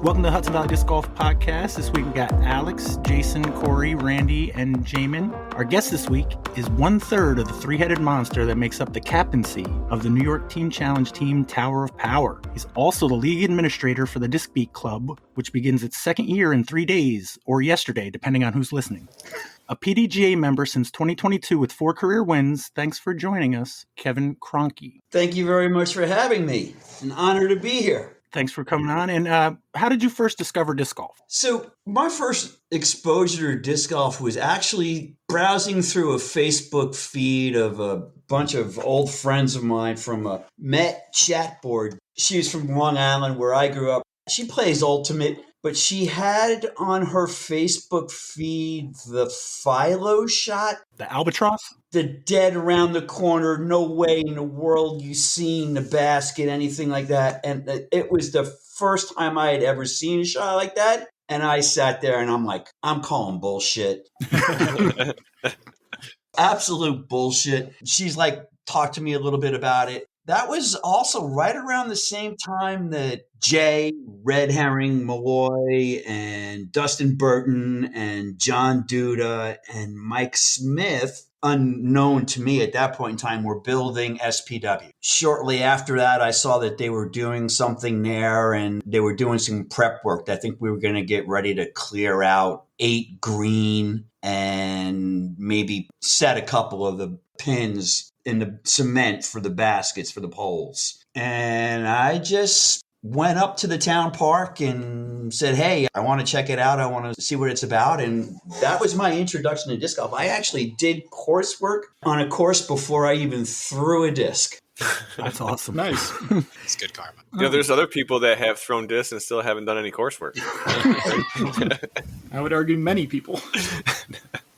Welcome to Hudson Valley Disc Golf Podcast. This week we got Alex, Jasan, Corey, Randy, and Jaimen. Our guest this week is 1/3 of the three-headed monster that makes up the captaincy of the New York Teen Challenge team Tower of Power. He's also the league administrator for the Disc Beat Club, which begins its second year in 3 days, or yesterday, depending on who's listening. A PDGA member since 2022 with 4 career wins. Thanks for joining us, Kevin Kroencke. Thank you very much for having me. It's an honor to be here. Thanks for coming on. And how did you first discover disc golf? So my first exposure to disc golf was actually browsing through a Facebook feed of a bunch of old friends of mine from a Met chat board. She was from Long Island, where I grew up. She plays Ultimate, but she had on her Facebook feed the Philo shot. The Albatross? The dead around the corner, no way in the world you seen the basket, anything like that. And it was the first time I had ever seen a shot like that. And I sat there and I'm like, I'm calling bullshit. Absolute bullshit. She's like, talked to me a little bit about it. That was also right around the same time that Jay, Red Herring, Malloy, and Dustin Burton, and John Duda, and Mike Smith, unknown to me at that point in time, were building SPW. Shortly after that, I saw that they were doing something there, and they were doing some prep work. I think we were going to get ready to clear out 8 green and maybe set a couple of the pins in the cement for the baskets for the poles. And I just went up to the town park and said, hey, I want to check it out. I want to see what it's about. And that was my introduction to disc golf. I actually did coursework on a course before I even threw a disc. That's awesome. Nice. It's good karma. You know, there's other people that have thrown discs and still haven't done any coursework. I would argue many people.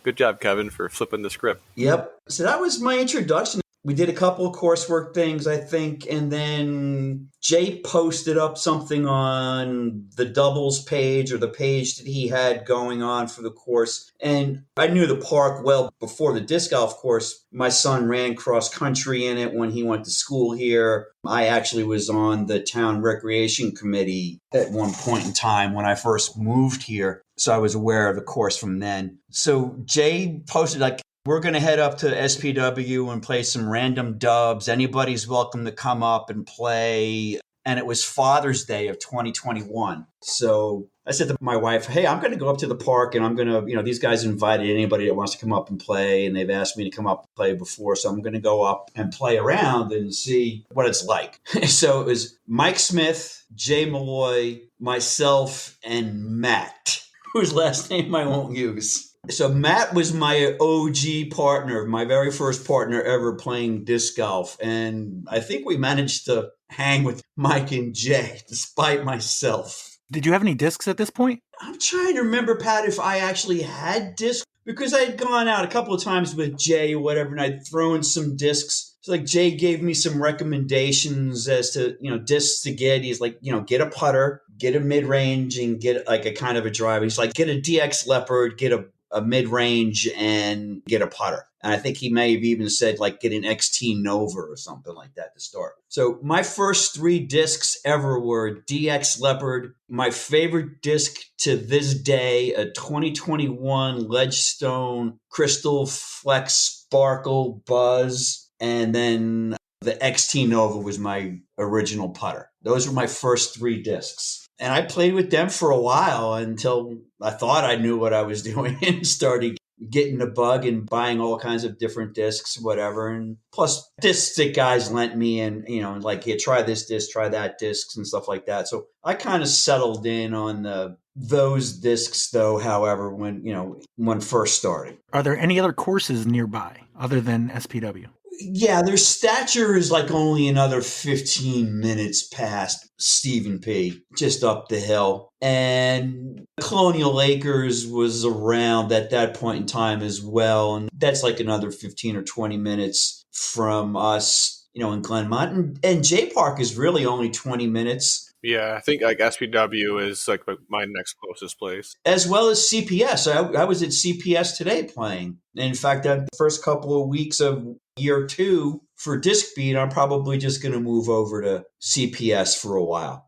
Good job, Kevin, for flipping the script. Yep. So that was my introduction. We did a couple of coursework things, I think, and then Jay posted up something on the doubles page or the page that he had going on for the course. And I knew the park well before the disc golf course. My son ran cross country in it when he went to school here. I actually was on the town recreation committee at one point in time when I first moved here. So I was aware of the course from then. So Jay posted like, we're going to head up to SPW and play some random dubs. Anybody's welcome to come up and play. And it was Father's Day of 2021. So I said to my wife, hey, I'm going to go up to the park and I'm going to, these guys invited anybody that wants to come up and play. And they've asked me to come up and play before. So I'm going to go up and play around and see what it's like. So it was Mike Smith, Jay Malloy, myself, and Matt, whose last name I won't use. So Matt was my OG partner, my very first partner ever playing disc golf. And I think we managed to hang with Mike and Jay, despite myself. Did you have any discs at this point? I'm trying to remember, Pat, if I actually had discs, because I had gone out a couple of times with Jay or whatever, and I'd thrown some discs. So like Jay gave me some recommendations as to, discs to get. He's like, get a putter, get a mid-range, and get like a kind of a driver. He's like, get a DX Leopard, get a mid-range, and get a putter. And I think he may have even said, like, get an XT Nova or something like that to start. So my first 3 discs ever were DX Leopard. My favorite disc to this day, a 2021 Ledgestone Crystal Flex Sparkle Buzz. And then the XT Nova was my original putter. Those were my first 3 discs. And I played with them for a while until I thought I knew what I was doing and started getting the bug and buying all kinds of different discs, whatever. And plus discs that guys lent me and, like, here, try this disc, try that discs and stuff like that. So I kind of settled in on those discs, though, however, when first starting. Are there any other courses nearby other than SPW? Yeah, their stature is like only another 15 minutes past Stephen P., just up the hill. And Colonial Acres was around at that point in time as well. And that's like another 15 or 20 minutes from us, in Glenmont. And J Park is really only 20 minutes. Yeah, I think like SPW is like my next closest place. As well as CPS. I was at CPS today playing. In fact, the first couple of weeks of year 2 for disc beat, I'm probably just going to move over to CPS for a while.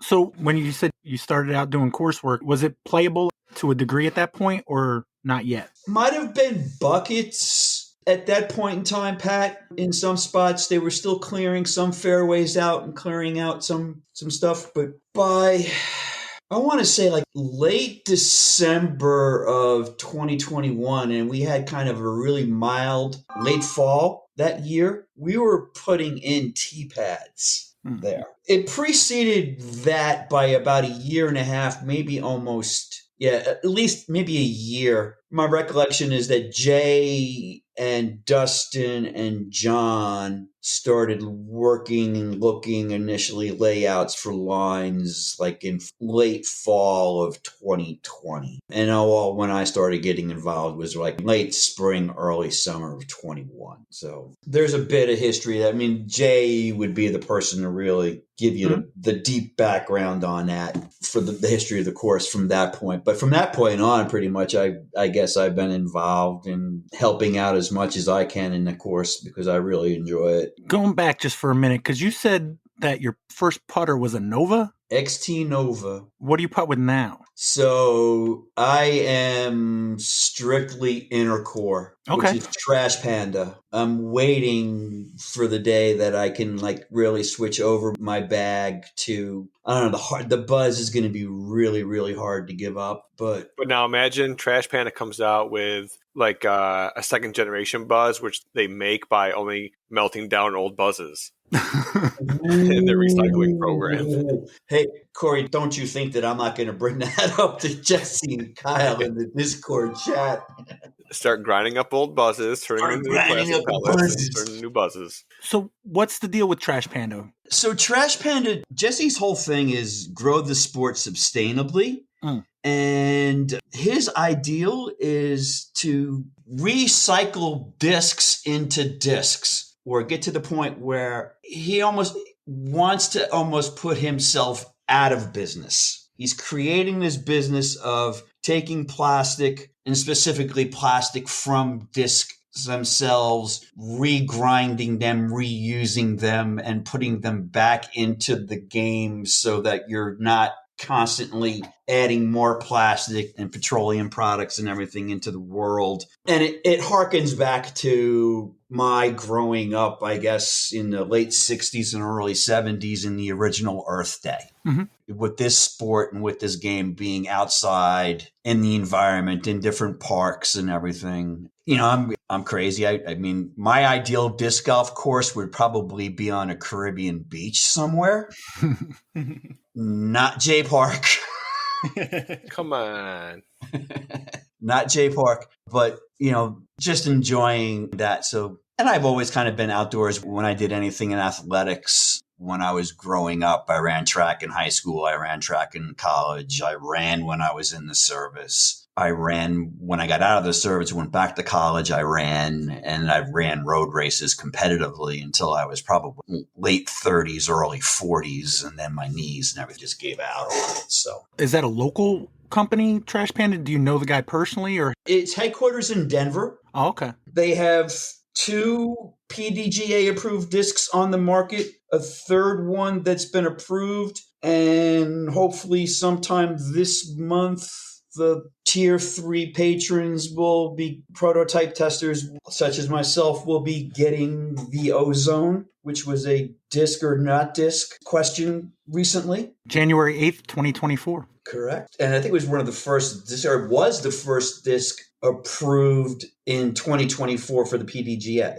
So when you said you started out doing coursework, was it playable to a degree at that point or not yet? Might have been buckets at that point in time, Pat. In some spots, they were still clearing some fairways out and clearing out some stuff. But by, I want to say like late December of 2021, and we had kind of a really mild late fall that year, we were putting in tee pads there. It preceded that by about a year and a half, maybe almost, at least maybe a year. My recollection is that Jay and Dustin and John started working and looking initially layouts for lines like in late fall of 2020. And when I started getting involved was like late spring, early summer of 21. So there's a bit of history. I mean, Jay would be the person to really give you the deep background on that for the history of the course from that point. But from that point on, pretty much, I guess I've been involved in helping out as much as I can in the course because I really enjoy it. Going back just for a minute, because you said that your first putter was a Nova? XT Nova. What do you putt with now? So I am strictly inner core, which is Trash Panda. I'm waiting for the day that I can like really switch over my bag to, I don't know, the buzz is going to be really, really hard to give up. But now imagine Trash Panda comes out with like a second generation buzz, which they make by only melting down old buzzes. In the recycling program. Hey, Corey, don't you think that I'm not going to bring that up to Jesse and Kyle in the Discord chat? Start grinding up old buzzes, turning into plastic pellets, and turning new buzzes. So what's the deal with Trash Panda? So Trash Panda, Jesse's whole thing is grow the sport sustainably. And his ideal is to recycle discs into discs, or get to the point where he almost wants to put himself out of business. He's creating this business of taking plastic, and specifically plastic from discs themselves, regrinding them, reusing them, and putting them back into the game so that you're not constantly adding more plastic and petroleum products and everything into the world. And it harkens back to my growing up, I guess, in the late 60s and early 70s in the original Earth Day. With this sport and with this game being outside in the environment, in different parks and everything. You know, I'm crazy. I mean, my ideal disc golf course would probably be on a Caribbean beach somewhere. Not Jay Park. Come on. Not Jay Park, but, you know, just enjoying that. So, and I've always kind of been outdoors when I did anything in athletics. When I was growing up, I ran track in high school. I ran track in college. I ran when I was in the service. I ran when I got out of the service, went back to college. I ran road races competitively until I was probably late 30s, early 40s. And then my knees and everything just gave out on it. So is that a local company, Trash Panda? Do you know the guy personally, or? It's headquarters in Denver. Oh, okay. They have 2 PDGA approved discs on the market, a third one that's been approved, and hopefully sometime this month, the tier 3 patrons will be prototype testers, such as myself, will be getting the Ozone, which was a disc or not disc question recently. January 8th, 2024. Correct. And I think it was was the first disc approved in 2024 for the PDGA.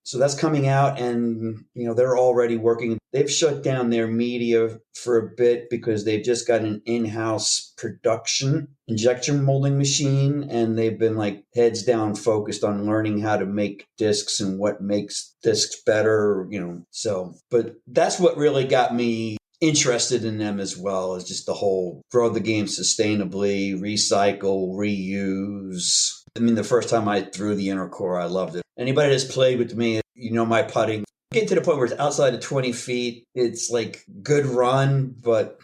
So that's coming out, and you know they're already working. They've shut down their media for a bit because they've just got an in-house production injection molding machine, and they've been like heads down focused on learning how to make discs and what makes discs better, you know. So, but that's what really got me interested in them as well, is just the whole grow the game sustainably, recycle, reuse. I mean, the first time I threw the inner core, I loved it. Anybody that's played with me, you know, my putting, getting to the point where it's outside of 20 feet, it's like good run, but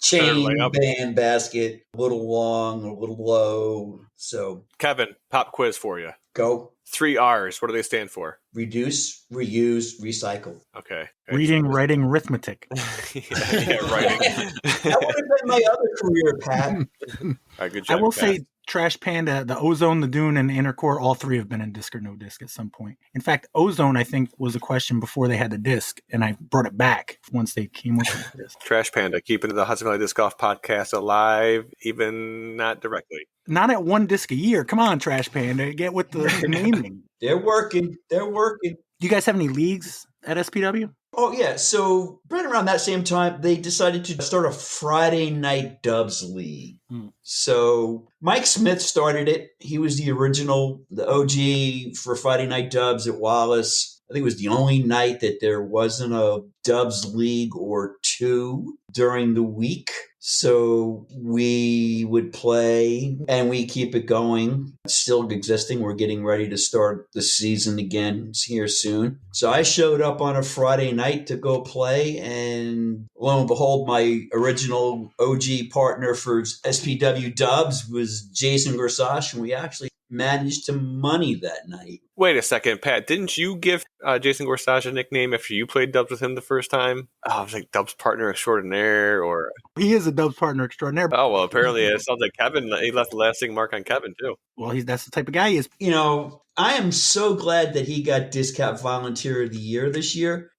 chain, band, basket, a little long, a little low. So, Kevin, pop quiz for you. Go. 3 R's. What do they stand for? Reduce, reuse, recycle. Okay. Reading, writing, arithmetic. Writing. That would have been my other career, Pat. All right, good job, I will Pat. say Trash Panda, the Ozone, the Dune, and the Inner Core, all three have been in Disc or No Disc at some point. In fact, Ozone, I think, was a question before they had the disc, and I brought it back once they came with the disc. Trash Panda, keeping the Hudson Valley Disc Golf podcast alive, even not directly. Not at one disc a year. Come on, Trash Panda. Get with the naming. They're working. Do you guys have any leagues at SPW? Oh, yeah. So right around that same time, they decided to start a Friday night Dubs League. So Mike Smith started it. He was the OG for Friday night Dubs at Wallace. I think it was the only night that there wasn't a Dubs League or two during the week. So we would play and we keep it going. It's still existing. We're getting ready to start the season again. It's here soon. So I showed up on a Friday night to go play, and lo and behold, my original OG partner for SPW Dubs was Jason Gorsuch, and we actually managed to money that night. Wait a second, Pat. Didn't you give Jason Gorsuch a nickname after you played Dubs with him the first time? Oh, I was like Dubs partner extraordinaire, or he is a Dubs partner extraordinaire. Oh well, apparently it sounds like Kevin. He left the lasting mark on Kevin too. Well, that's the type of guy he is. You know, I am so glad that he got DisCap Volunteer of the Year this year.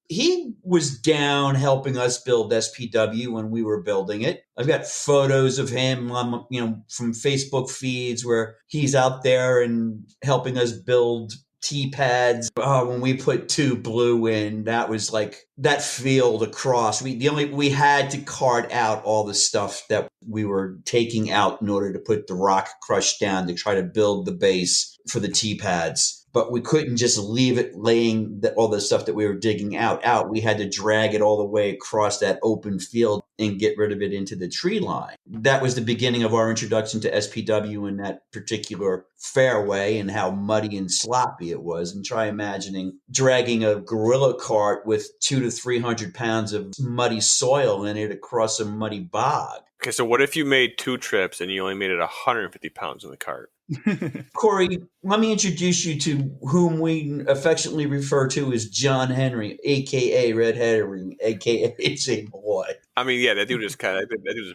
He was down helping us build SPW when we were building it. I've got photos of him on, from Facebook feeds where he's out there and helping us build T-pads. When we put 2 blue in, that was like that field across. We had to cart out all the stuff that we were taking out in order to put the rock crush down to try to build the base for the T-pads. But we couldn't just leave it laying all the stuff that we were digging out. We had to drag it all the way across that open field and get rid of it into the tree line. That was the beginning of our introduction to SPW in that particular fairway and how muddy and sloppy it was. And try imagining dragging a gorilla cart with 200 to 300 pounds of muddy soil in it across a muddy bog. Okay, so what if you made 2 trips and you only made it 150 pounds in the cart? Corey, let me introduce you to whom we affectionately refer to as John Henry, a.k.a. Red Herring, a.k.a. It's a Boy. I mean, yeah, that dude is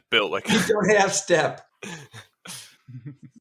built like... You don't half step.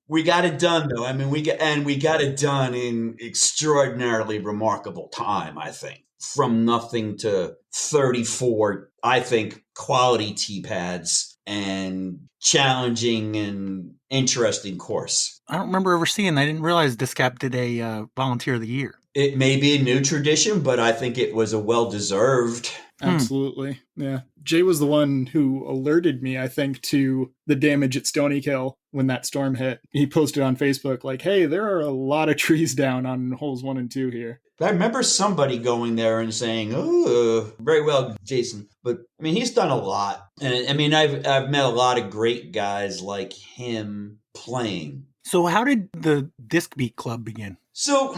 We got it done, though. I mean, we got it done in extraordinarily remarkable time, I think. From nothing to 34, I think, quality T-pads and challenging and interesting course. I don't remember ever seeing. I didn't realize DisCap did a Volunteer of the Year. It may be a new tradition, but I think it was a well-deserved. Absolutely. Yeah. Jay was the one who alerted me, I think, to the damage at Stonykillers when that storm hit. He posted on Facebook like, hey, there are a lot of trees down on holes 1 and 2 here. I remember somebody going there and saying, oh, very well, Jason. But, I mean, he's done a lot. And, I mean, I've met a lot of great guys like him playing. So how did the Disc Beat Club begin? So,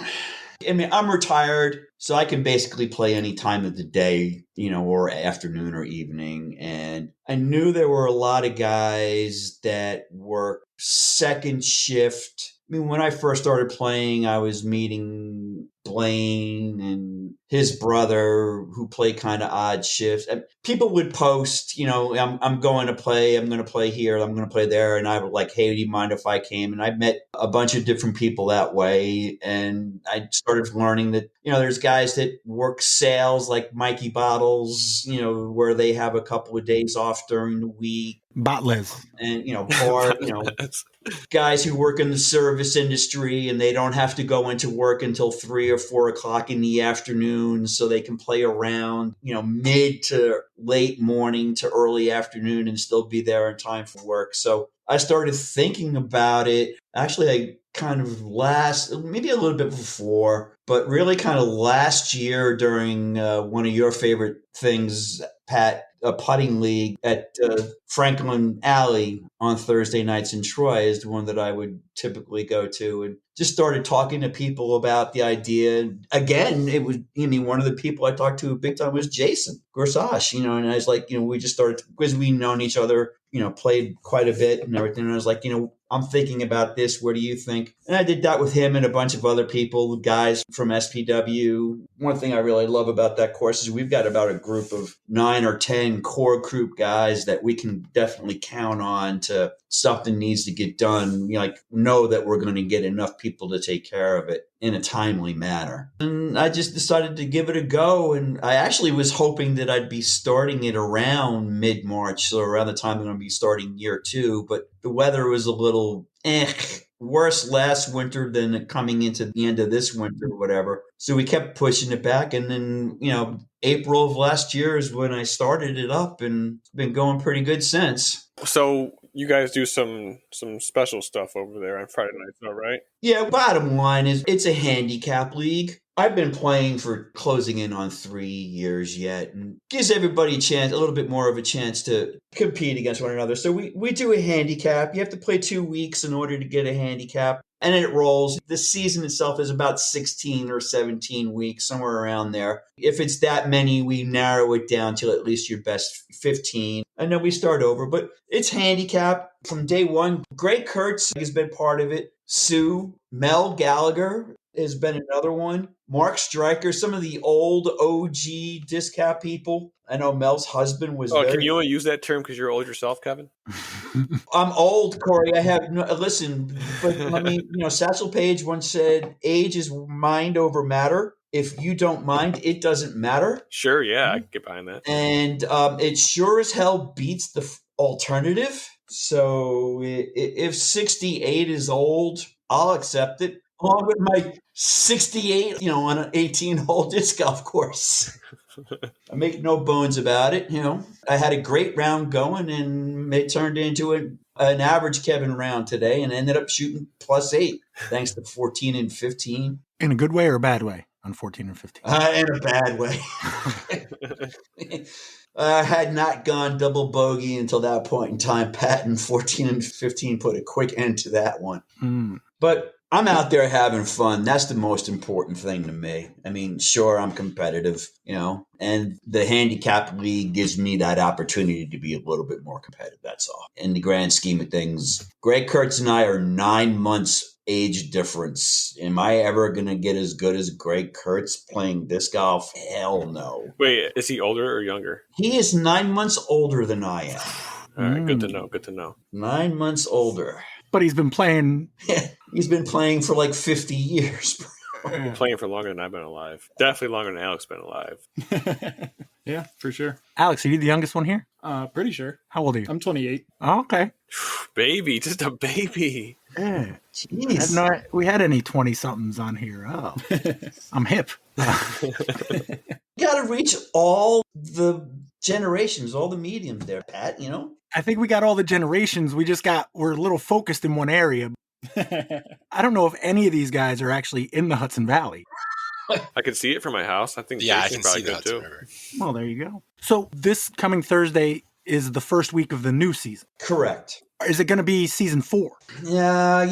I mean, I'm retired, so I can basically play any time of the day, or afternoon or evening. And I knew there were a lot of guys that work second shift. I mean, when I first started playing, I was meeting Blaine and his brother who play kind of odd shifts. And people would post, I'm going to play here, I'm going to play there. And I would like, hey, do you mind if I came? And I met a bunch of different people that way. And I started learning that, there's guys that work sales like Mikey Bottles, where they have a couple of days off during the week. Botless. And, guys who work in the service industry and they don't have to go into work until 3 or 4 o'clock in the afternoon, so they can play around, mid to late morning to early afternoon and still be there in time for work. So I started thinking about it. Actually, I kind of maybe a little bit before, but really kind of last year during one of your favorite things, Pat, a putting league at Franklin Alley on Thursday nights in Troy is the one that I would typically go to, and just started talking to people about the idea. Again, it was, one of the people I talked to big time was Jason Gorsuch, and I was like, we just started, because we'd known each other, played quite a bit and everything. And I was like, I'm thinking about this. What do you think? And I did that with him and a bunch of other people, guys from SPW. One thing I really love about that course is we've got about a group of 9 or 10 core group guys that we can definitely count on to something needs to get done. Know that we're going to get enough people to take care of it in a timely manner. And I just decided to give it a go. And I actually was hoping that I'd be starting it around mid-March, so around the time I'm going to be starting year 2. But the weather was a little worse last winter than coming into the end of this winter or whatever. So we kept pushing it back. And then, April of last year is when I started it up, and it's been going pretty good since. So you guys do some special stuff over there on Friday nights, all right? Yeah, bottom line is it's a handicap league. I've been playing for closing in on 3 years yet, and gives everybody a little bit more of a chance to compete against one another. So we do a handicap. You have to play 2 weeks in order to get a handicap, and it rolls. The season itself is about 16 or 17 weeks, somewhere around there. If it's that many, we narrow it down to at least your best 15, and then we start over. But it's handicap from day one. Greg Kurtz has been part of it. Sue, Mel Gallagher has been another one. Mark Stryker, some of the old OG DisCap people. I know Mel's husband was Can you only use that term because you're old yourself, Kevin? I'm old, Corey. I have listen, but Satchel Paige once said, age is mind over matter. If you don't mind, it doesn't matter. Sure, yeah, I can get behind that. And it sure as hell beats the alternative. So if 68 is old, I'll accept it. Along with my 68, on an 18-hole disc golf course. I make no bones about it. I had a great round going, and it turned into an average Kevin round today, and ended up shooting +8 thanks to 14 and 15. In a good way or a bad way on 14 and 15? In a bad way. I had not gone double bogey until that point in time, Pat, and 14 and 15 put a quick end to that one. But I'm out there having fun. That's the most important thing to me. I mean, sure, I'm competitive, and the handicap league gives me that opportunity to be a little bit more competitive. That's all. In the grand scheme of things, Greg Kurtz and I are 9 months age difference. Am I ever going to get as good as Greg Kurtz playing disc golf? Hell no. Wait, is he older or younger? He is 9 months older than I am. All right, good to know. 9 months older. But he's been playing. He's been playing for like 50 years. Playing for longer than I've been alive. Definitely longer than Alex been alive. Yeah, for sure. Alex, are you the youngest one here? Pretty sure. How old are you? I'm 28. Oh, okay. Baby, just a baby. Yeah. Jeez. We had any 20-somethings on here. Oh, I'm hip. You got to reach all the generations, all the mediums there, Pat, I think we got all the generations. We're a little focused in one area. I don't know if any of these guys are actually in the Hudson Valley. I can see it from my house. I think I Jason's can probably see good that too. River. Well, there you go. So this coming Thursday is the first week of the new season. Correct. Is it going to be season 4? Yeah,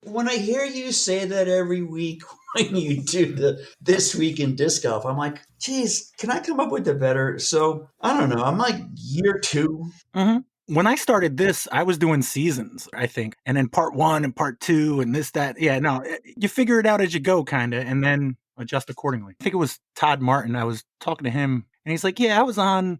when I hear you say that every week when you do this week in disc golf, I'm like, geez, can I come up with a better? So I don't know. I'm like year 2. Mm-hmm. When I started this, I was doing seasons, I think, and then part 1 and part 2 and this, that. Yeah, no, you figure it out as you go, kind of, and then adjust accordingly. I think it was Todd Martin. I was talking to him, and he's like, yeah, I was on,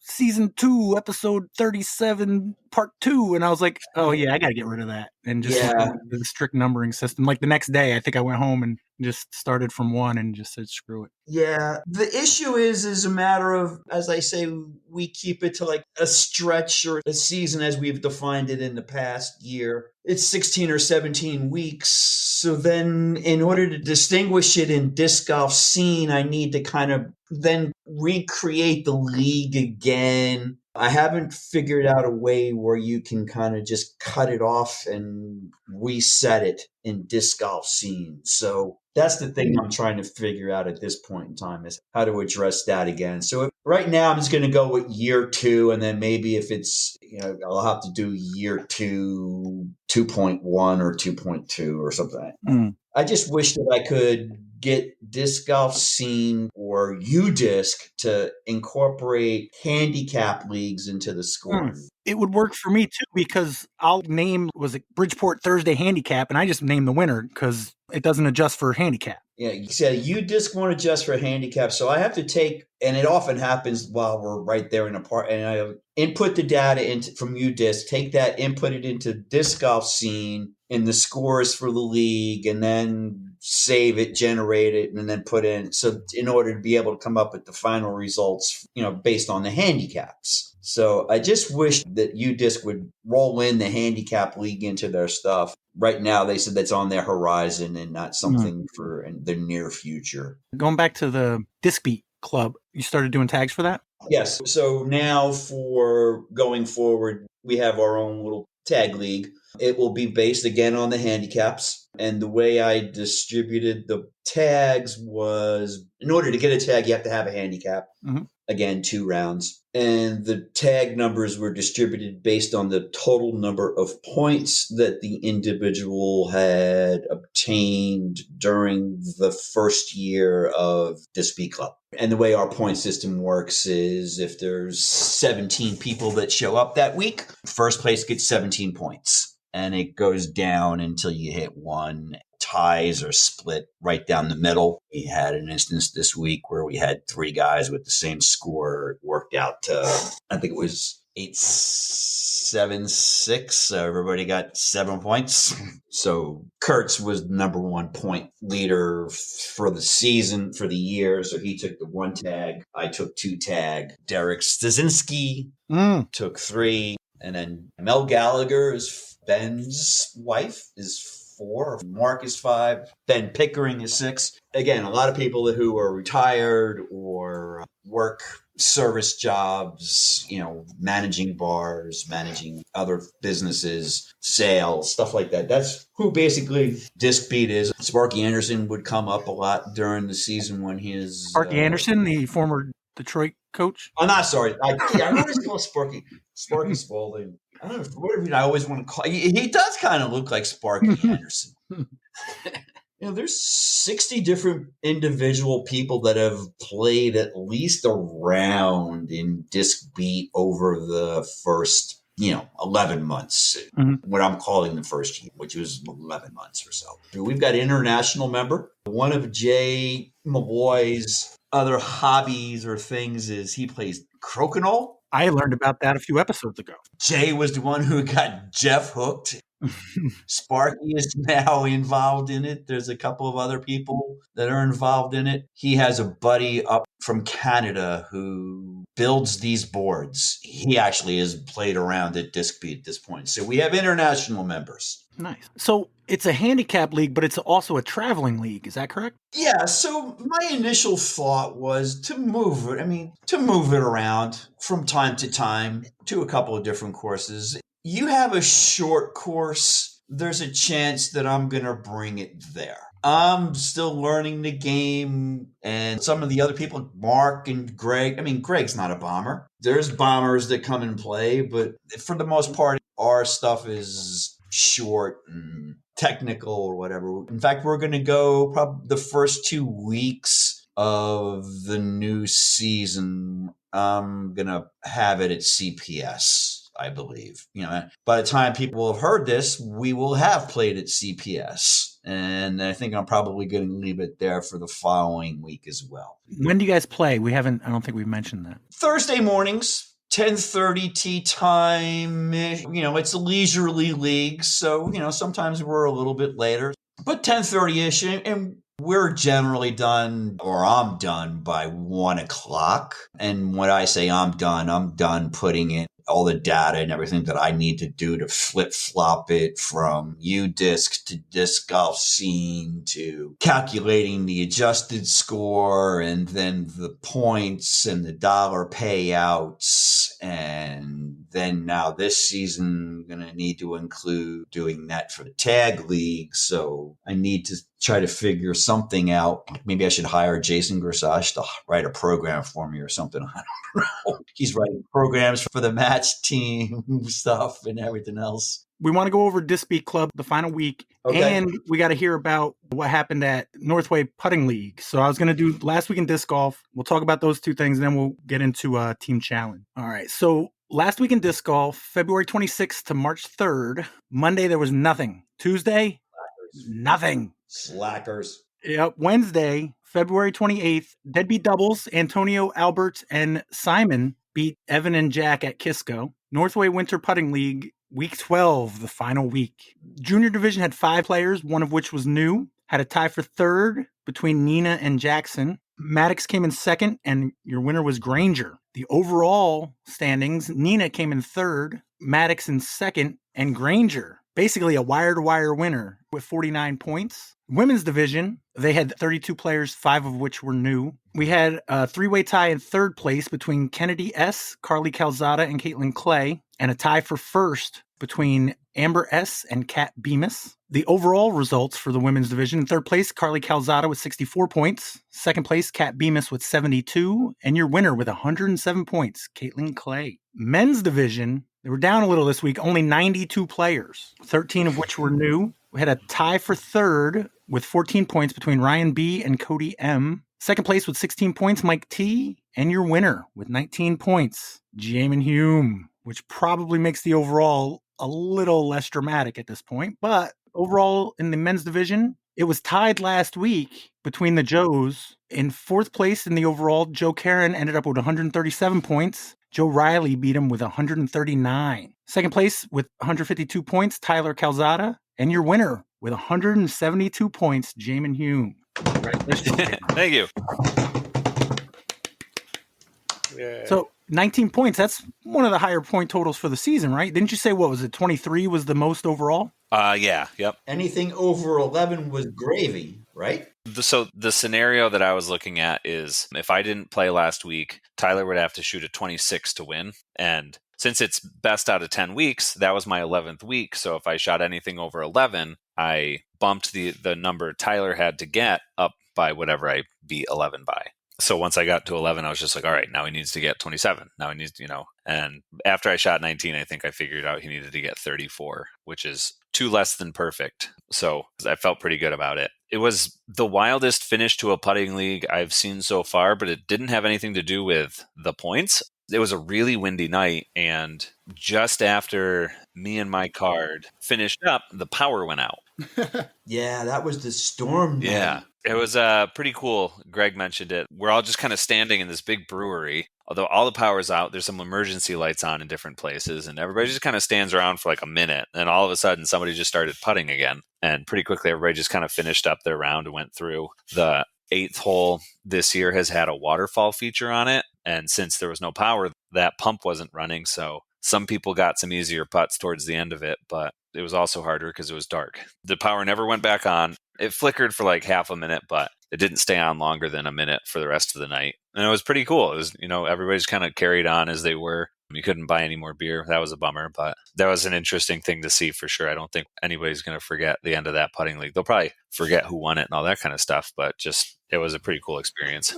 season 2, episode 37, part 2. And I was like, oh, yeah, I got to get rid of that. And just the strict numbering system. Like the next day, I think I went home and just started from 1 and just said, screw it. Yeah. The issue is a matter of, as I say, we keep it to like a stretch or a season as we've defined it in the past year. It's 16 or 17 weeks. So then in order to distinguish it in disc golf scene, I need to kind of then recreate the league again. I haven't figured out a way where you can kind of just cut it off and reset it in disc golf scene. So that's the thing I'm trying to figure out at this point in time is how to address that again. So right now I'm just going to go with year 2. And then maybe if it's, I'll have to do year 2, 2.1 or 2.2 or something. I just wish that I could get Disc Golf Scene or UDisc to incorporate handicap leagues into the scoring. It would work for me too, because I'll name, was it Bridgeport Thursday handicap, and I just name the winner because it doesn't adjust for handicap. Yeah, you said UDisc won't adjust for handicap, so I have to take, and it often happens while we're right there in a part, and I input the data into from UDisc, take that, input it into Disc Golf Scene and the scores for the league, and then save it, generate it, and then put in. So in order to be able to come up with the final results, based on the handicaps. So I just wish that UDisc would roll in the handicap league into their stuff. Right now, they said that's on their horizon and not something for in the near future. Going back to the Disc Beat Club, you started doing tags for that? Yes. So now for going forward, we have our own little tag league. It will be based again on the handicaps. And the way I distributed the tags was, in order to get a tag, you have to have a handicap. Mm-hmm. Again, 2 rounds. And the tag numbers were distributed based on the total number of points that the individual had obtained during the first year of Disc Beat Club. And the way our point system works is if there's 17 people that show up that week, first place gets 17 points. And it goes down until you hit 1. Ties are split right down the middle. We had an instance this week where we had 3 guys with the same score. It worked out to, I think it was 8-7-6. So everybody got 7 points. So Kurtz was number 1 point leader for the season, for the year. So he took the 1 tag. I took 2 tag. Derek Stasinski took 3. And then Mel Gallagher is Ben's wife is 4. Mark is 5. Ben Pickering is 6. Again, a lot of people who are retired or work service jobs, managing bars, managing other businesses, sales, stuff like that. That's who basically Disc Beat is. Sparky Anderson would come up a lot during the season when he is... Sparky Anderson, the former Detroit coach? I'm not sorry. I always call Sparky Spaulding. I don't know, for whatever reason, I always want to call. He does kind of look like Sparky Anderson. There's 60 different individual people that have played at least a round in Disc Beat over the first, 11 months. Mm-hmm. What I'm calling the first year, which was 11 months or so. We've got an international member. One of Jay Malloy's other hobbies or things is he plays crokinole. I learned about that a few episodes ago. Jay was the one who got Jeff hooked. Sparky is now involved in it. There's a couple of other people that are involved in it. He has a buddy up from Canada who builds these boards. He actually has played around at Disc Beat at this point. So we have international members. Nice. So it's a handicap league, but it's also a traveling league. Is that correct? Yeah. So my initial thought was to move it around from time to time to a couple of different courses. You have a short course, there's a chance that I'm going to bring it there. I'm still learning the game, and some of the other people, Mark and Greg, Greg's not a bomber. There's bombers that come and play, but for the most part, our stuff is short and technical or whatever. In fact, we're going to go probably the first 2 weeks of the new season. I'm going to have it at CPS, I believe. By the time people will have heard this, we will have played at CPS. And I think I'm probably going to leave it there for the following week as well. When do you guys play? I don't think we've mentioned that. Thursday mornings, 10:30 tea time. It's a leisurely league. So, sometimes we're a little bit later. But 10:30-ish, and we're generally done, or I'm done by 1 o'clock. And when I say I'm done putting in all the data and everything that I need to do to flip-flop it from UDisc to Disc Golf Scene to calculating the adjusted score and then the points and the dollar payouts. And then now this season, I'm going to need to include doing that for the tag league. So I need to try to figure something out. Maybe I should hire Jason Gersage to write a program for me or something. I don't know. He's writing programs for the match team stuff and everything else. we want to go over Disc Beat Club the final week, and we got to hear about what happened at Northway Putting League. So I was going to do last week in disc golf. We'll talk about those two things, and then we'll get into Team Challenge. All right. So last week in disc golf, February 26th to March 3rd. Monday, there was nothing. Tuesday, nothing. Slackers. Yep. Wednesday, February 28th, deadbeat doubles. Antonio, Albert, and Simon beat Evan and Jack at Kisco. Northway Winter Putting League, week 12, the final week. Junior division had 5 players, one of which was new. Had a tie for third between Nina and Jackson. Maddox came in second, and your winner was Granger. The overall standings, Nina came in third, Maddox in second, and Granger, basically a wire-to-wire winner with 49 points. Women's division, they had 32 players, 5 of which were new. We had a 3-way tie in third place between Kennedy S., Carly Calzada, and Caitlin Clay, and a tie for first between Amber S. and Kat Bemis. The overall results for the women's division, in third place, Carly Calzada with 64 points. Second place, Kat Bemis with 72. And your winner with 107 points, Caitlin Clay. Men's division, they were down a little this week, only 92 players, 13 of which were new. We had a tie for third with 14 points between Ryan B. and Cody M. Second place with 16 points, Mike T. And your winner with 19 points, Jaimen Hume, which probably makes the overall a little less dramatic at this point. But overall in the men's division, it was tied last week between the Joes. In fourth place in the overall, Joe Karen ended up with 137 points. Joe Riley beat him with 139. Second place with 152 points, Tyler Calzada. And your winner with 172 points, Jaimen Hume. Congratulations. Thank you. Yeah. So 19 points, that's one of the higher point totals for the season, right? Didn't you say, what was it, 23 was the most overall? Yeah, yep. Anything over 11 was gravy, right? So the scenario that I was looking at is if I didn't play last week, Tyler would have to shoot a 26 to win. And since it's best out of 10 weeks, that was my 11th week. So if I shot anything over 11, I bumped the number Tyler had to get up by whatever I beat 11 by. So once I got to 11, I was just like, all right, now he needs to get 27. Now he needs, and after I shot 19, I think I figured out he needed to get 34, which is 2 less than perfect. So I felt pretty good about it. It was the wildest finish to a putting league I've seen so far, but it didn't have anything to do with the points. It was a really windy night, and just after me and my card finished up, the power went out. Yeah, that was the storm night. Yeah, it was pretty cool. Greg mentioned it. We're all just kind of standing in this big brewery. Although all the power's out, there's some emergency lights on in different places, and everybody just kind of stands around for like a minute. And all of a sudden, somebody just started putting again. And pretty quickly, everybody just kind of finished up their round and went through. The 8th hole this year has had a waterfall feature on it. And since there was no power, that pump wasn't running. So some people got some easier putts towards the end of it, but it was also harder because it was dark. The power never went back on. It flickered for like half a minute, but it didn't stay on longer than a minute for the rest of the night. And it was pretty cool. It was, everybody's kind of carried on as they were. You couldn't buy any more beer. That was a bummer, but that was an interesting thing to see for sure. I don't think anybody's going to forget the end of that putting league. They'll probably forget who won it and all that kind of stuff, but just it was a pretty cool experience.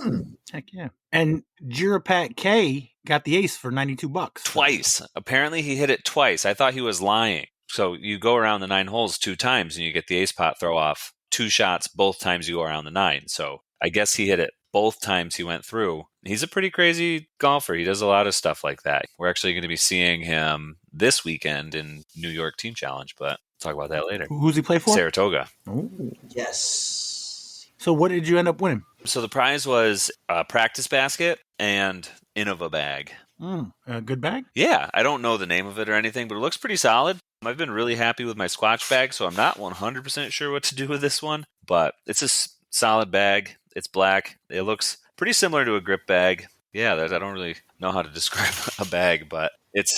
Heck yeah. And Jirapat K got the ace for $92. Twice. Apparently he hit it twice. I thought he was lying. So you go around the 9 holes 2 times and you get the ace pot throw off 2 shots both times you go around the 9. So I guess he hit it both times he went through. He's a pretty crazy golfer. He does a lot of stuff like that. We're actually going to be seeing him this weekend in New York Team Challenge, but talk about that later. Who's he play for? Saratoga. Oh. Yes. So what did you end up winning? So the prize was a practice basket and Innova bag. A good bag? Yeah, I don't know the name of it or anything, but it looks pretty solid. I've been really happy with my Squatch bag, so I'm not 100% sure what to do with this one, but it's a solid bag. It's black. It looks pretty similar to a grip bag. Yeah, I don't really know how to describe a bag, but it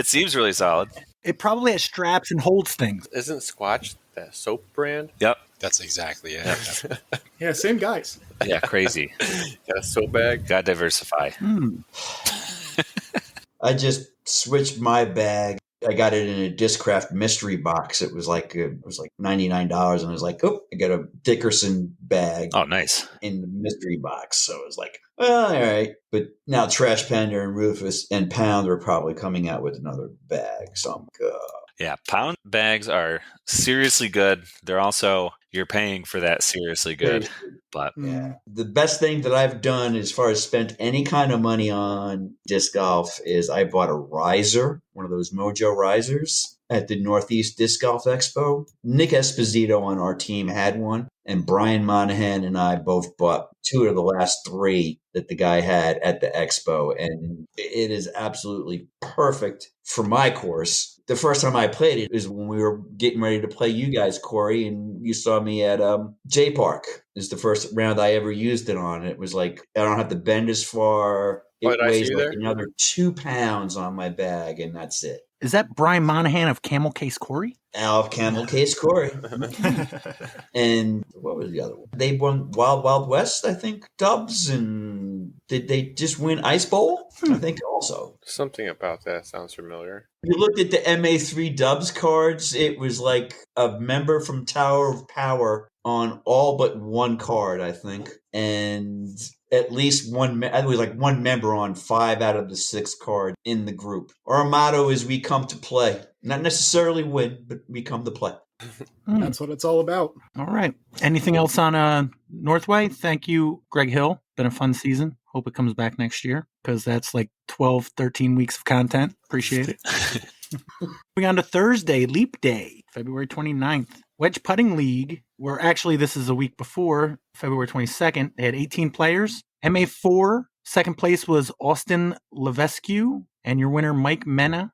seems really solid. It probably has straps and holds things. Isn't Squatch the soap brand? Yep. That's exactly it. Yeah, same guys. Yeah, crazy. Got a soap bag? Got to diversify. I just switched my bag. I got it in a Discraft mystery box. It was like $99, and I was like, oh, I got a Dickerson bag. Oh, nice. In the mystery box. So it was like, well, all right. But now Trash Panda and Rufus and Pound are probably coming out with another bag. So I'm good. Yeah, Pound bags are seriously good. They're also, you're paying for that seriously good. But yeah, the best thing that I've done as far as spent any kind of money on disc golf is I bought a riser, one of those Mojo risers at the Northeast Disc Golf Expo. Nick Esposito on our team had one, and Brian Monahan and I both bought 2 of the last 3 that the guy had at the expo, and it is absolutely perfect for my course. The first time I played it is when we were getting ready to play you guys, Corey, and you saw me at J Park. Is the first round I ever used it on. It was like, I don't have to bend as far. It weighs like another 2 pounds on my bag, and that's it. Is that Brian Monahan of Camel Case Corey? Of Camel Case Corey. And what was the other one? They won Wild Wild West, I think, Dubs, and did they just win Ice Bowl? I think also. Something about that sounds familiar. You looked at the MA3 Dubs cards, it was like a member from Tower of Power on all but one card, I think. And at least it was like one member on 5 out of the 6 cards in the group. Our motto is we come to play. Not necessarily win, but we come to play. That's what it's all about. All right. Anything else on Northway? Thank you, Greg Hill. Been a fun season. Hope it comes back next year because that's like 12, 13 weeks of content. Appreciate it. Moving on to Thursday, Leap Day, February 29th. Wedge Putting League, where actually this is a week before, February 22nd. They had 18 players. MA4, second place was Austin Levesque, and your winner, Mike Mina.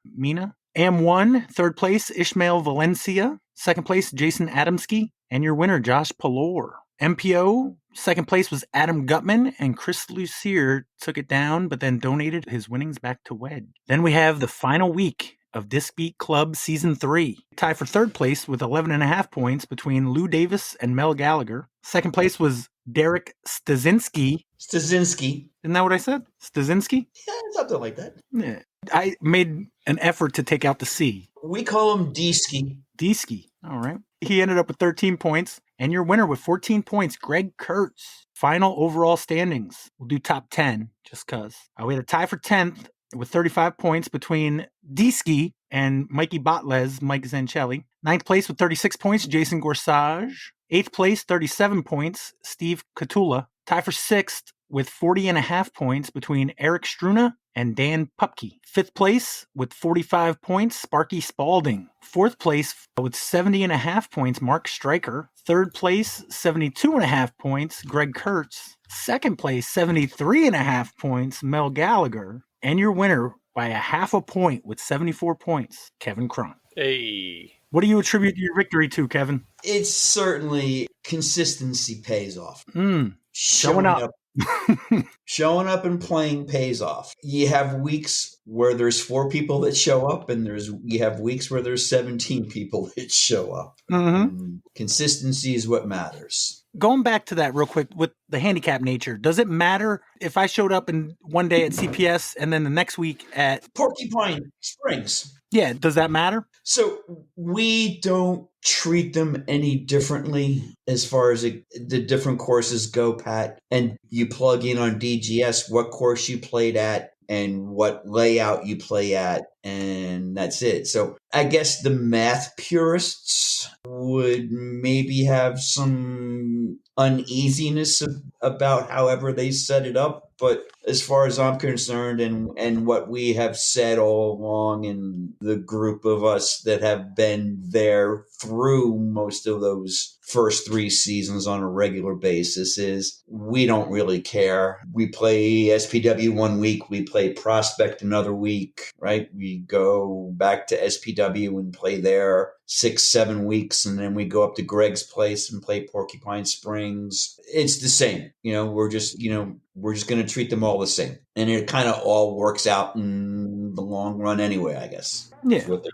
AM1, third place, Ishmael Valencia. Second place, Jason Adamski, and your winner, Josh Palor. MPO, second place was Adam Gutman, and Chris Lucier took it down, but then donated his winnings back to Wedge. Then we have the final week of Disc Beat Club Season 3. Tie for third place with 11.5 points between Lou Davis and Mel Gallagher. Second place was Derek Stasinski. Isn't that what I said? Stasinski? Yeah, something like that. Yeah. I made an effort to take out the C. We call him D-Ski. D-Ski. All right. He ended up with 13 points. And your winner with 14 points, Greg Kurtz. Final overall standings. We'll do top 10 just because. We had a tie for 10th with 35 points between D-Ski and Mikey Botles, Mike Zanchelli. 9th place with 36 points, Jason Gorsage. 8th place, 37 points, Steve Catula. Tie for 6th with 40.5 points between Eric Struna and Dan Pupke. 5th place with 45 points, Sparky Spalding. 4th place with 70.5 points, Mark Stryker. 3rd place, 72.5 points, Greg Kurtz. 2nd place, 73.5 points, Mel Gallagher. And your winner by a half a point with 74 points, Kevin Kroencke. Hey. What do you attribute your victory to, Kevin? It's certainly consistency pays off. Showing up. Showing up and playing pays off. You have weeks where there's 4 people that show up, and you have weeks where there's 17 people that show up. Mm-hmm. Consistency is what matters. Going back to that real quick with the handicap nature, does it matter if I showed up in one day at CPS and then the next week at Porcupine Springs? Yeah, does that matter? So we don't treat them any differently as far as the different courses go, Pat. And you plug in on DGS what course you played at and what layout you play at, and that's it. So I guess the math purists would maybe have some uneasiness about however they set it up. But as far as I'm concerned, and what we have said all along, and the group of us that have been there through most of those first 3 seasons on a regular basis, is we don't really care. We play SPW one week, we play Prospect another week, right? We go back to SPW and play there 6-7 weeks, and then we go up to Greg's place and play Porcupine Springs. It's the same. We're just going to treat them all the same. And it kind of all works out in the long run anyway, I guess. Yeah. That's what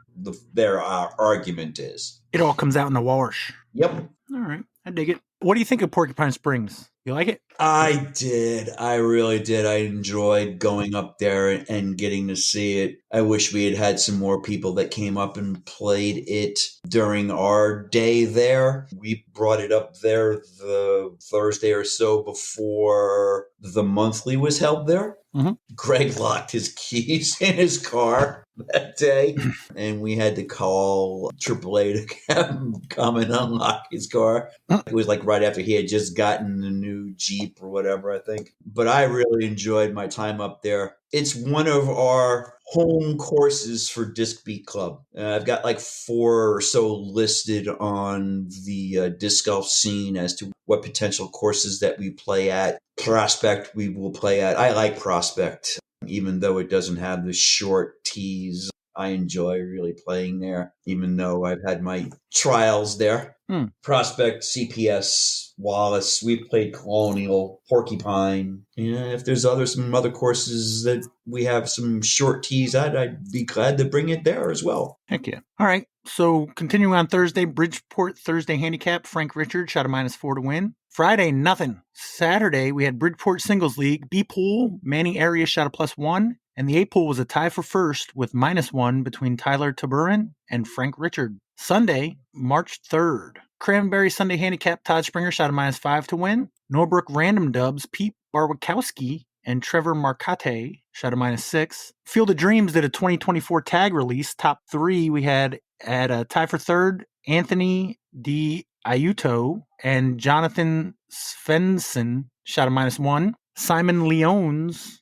their argument is. It all comes out in the wash. Yep. All right. I dig it. What do you think of Porcupine Springs? You like it? I did. I really did. I enjoyed going up there and getting to see it. I wish we had some more people that came up and played it during our day there. We brought it up there the Thursday or so before the monthly was held there. Mhm. Greg locked his keys in his car that day, and we had to call AAA to have him come and unlock his car. It was like right after he had just gotten the new Jeep or whatever, I think. But I really enjoyed my time up there. It's one of our home courses for Disc Beat Club. I've got like 4 or so listed on the disc golf scene as to what potential courses that we play at. Prospect we will play at. I like Prospect, even though it doesn't have the short tees. I enjoy really playing there, even though I've had my trials there. Prospect, CPS, Wallace, we've played Colonial, Porcupine. Yeah, if there's some other courses that we have some short tees at, I'd be glad to bring it there as well. Heck yeah. All right. So continuing on Thursday, Bridgeport Thursday handicap. Frank Richard shot a -4 to win. Friday, nothing. Saturday, we had Bridgeport Singles League. B pool, Manny Arias shot a +1. And the A pool was a tie for first with -1 between Tyler Taburin and Frank Richard. Sunday, March 3rd. Cranberry Sunday handicap. Todd Springer shot a -5 to win. Norbrook Random Dubs. Pete Barwikowski and Trevor Marcate shot a -6. Field of Dreams did a 2024 tag release. Top 3 we had at a tie for third, Anthony D. Ayuto and Jonathan Svensson shot a -1. Simon Lyons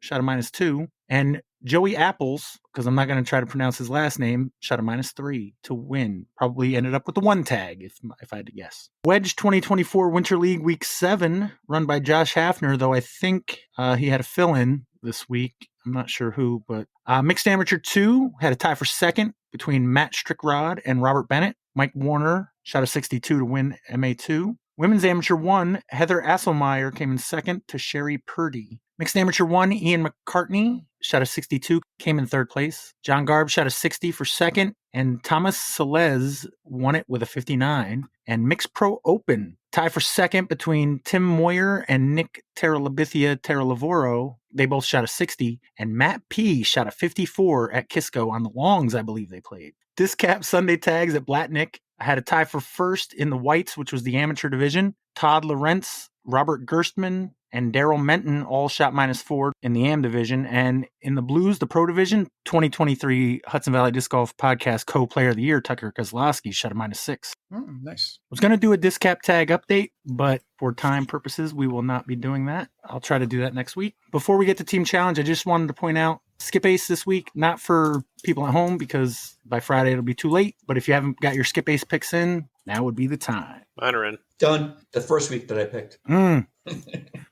shot a -2. And Joey Apples, because I'm not going to try to pronounce his last name, shot a -3 to win. Probably ended up with the 1 tag, if I had to guess. Wedge 2024 Winter League Week 7, run by Josh Hafner, though I think he had a fill-in this week. I'm not sure who, but Mixed Amateur 2 had a tie for second between Matt Strickrod and Robert Bennett. Mike Warner shot a 62 to win MA2. Women's Amateur 1, Heather Asselmeyer came in second to Sherry Purdy. Mixed Amateur 1, Ian McCartney shot a 62, came in third place. John Garb shot a 60 for second, and Thomas Selez won it with a 59. And Mixed Pro Open, tie for second between Tim Moyer and Nick Terralavoro. They both shot a 60, and Matt P shot a 54 at Kisco on the longs, I believe they played. Discap Sunday tags at Blatnick had a tie for first in the whites, which was the amateur division. Todd Lawrence, Robert Gerstmann, and Daryl Menton all shot -4 in the AM division. And in the blues, the pro division, 2023 Hudson Valley Disc Golf Podcast Co-Player of the Year, Tucker Kozlowski, shot a -6. Nice. I was going to do a Discap tag update, but for time purposes, we will not be doing that. I'll try to do that next week. Before we get to Team Challenge, I just wanted to point out Skip Ace this week, not for people at home because by Friday it'll be too late. But if you haven't got your Skip Ace picks in, now would be the time. Mine are in. Done. The first week that I picked.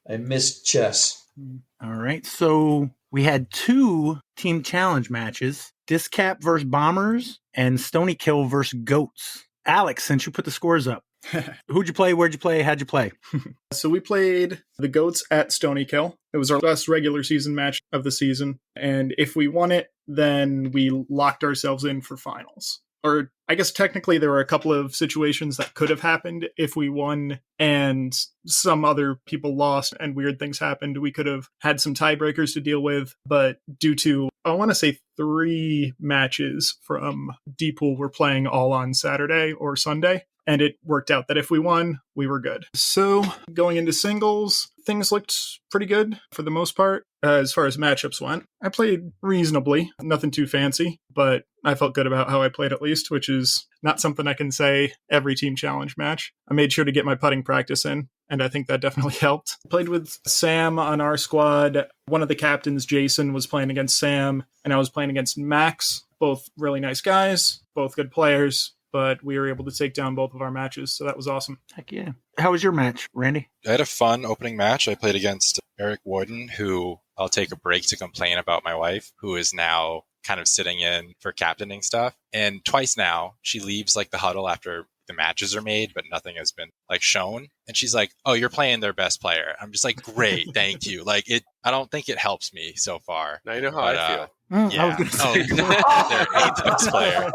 I missed chess. All right. So we had 2 Team Challenge matches, Discap versus Bombers and Stonykillers versus Goats. Alex, since you put the scores up, who'd you play? Where'd you play? How'd you play? So we played the Goats at Stonykillers. It was our last regular season match of the season. And if we won it, then we locked ourselves in for finals. Or I guess technically there were a couple of situations that could have happened if we won and some other people lost and weird things happened. We could have had some tiebreakers to deal with, but due to, I want to say 3 matches from D-Pool were playing all on Saturday or Sunday. And it worked out that if we won, we were good. So going into singles, things looked pretty good for the most part as far as matchups went. I played reasonably, nothing too fancy, but I felt good about how I played at least, which is not something I can say every Team Challenge match. I made sure to get my putting practice in, and I think that definitely helped. Played with Sam on our squad. One of the captains, Jason, was playing against Sam, and I was playing against Max. Both really nice guys, both good players. But we were able to take down both of our matches, so that was awesome. Heck yeah. How was your match, Randy? I had a fun opening match. I played against Eric Warden, who I'll take a break to complain about my wife, who is now kind of sitting in for captaining stuff. And twice now, she leaves like the huddle after the matches are made, but nothing has been like shown. And she's like, "Oh, you're playing their best player." I'm just like, "Great, thank you." Like I don't think it helps me so far. Now you know how I feel. Yeah. I was gonna say. Their 8th best player.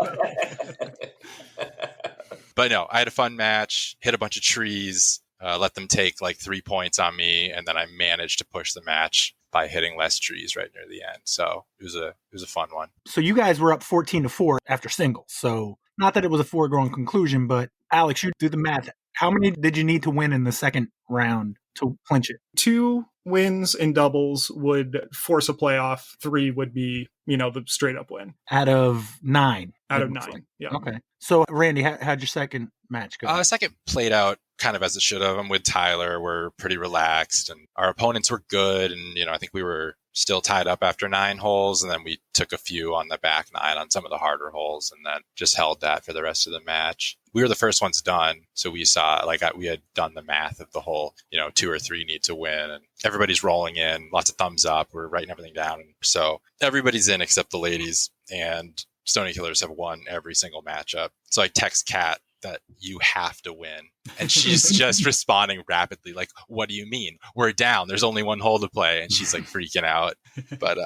But no, I had a fun match, hit a bunch of trees, let them take like 3 points on me, and then I managed to push the match by hitting less trees right near the end. So it was a fun one. So you guys were up 14-4 after singles. So not that it was a foregone conclusion, but Alex, you do the math. How many did you need to win in the second round to clinch it? 2 wins in doubles would force a playoff. 3 would be, the straight up win. Out of 9. Out of 9. Yeah. Okay. So Randy, how'd your second match go? Second played out kind of as it should have. I'm with Tyler. We're pretty relaxed, and our opponents were good. And, I think we were still tied up after 9 holes. And then we took a few on the back 9 on some of the harder holes, and then just held that for the rest of the match. We were the first ones done. So we saw, we had done the math of the whole, 2 or 3 need to win, and everybody's rolling in, lots of thumbs up. We're writing everything down. So everybody's in except the ladies, and Stonykillers have won every single matchup. So I text Kat that you have to win. And she's just responding rapidly, like, what do you mean? We're down. There's only 1 hole to play. And she's like freaking out. But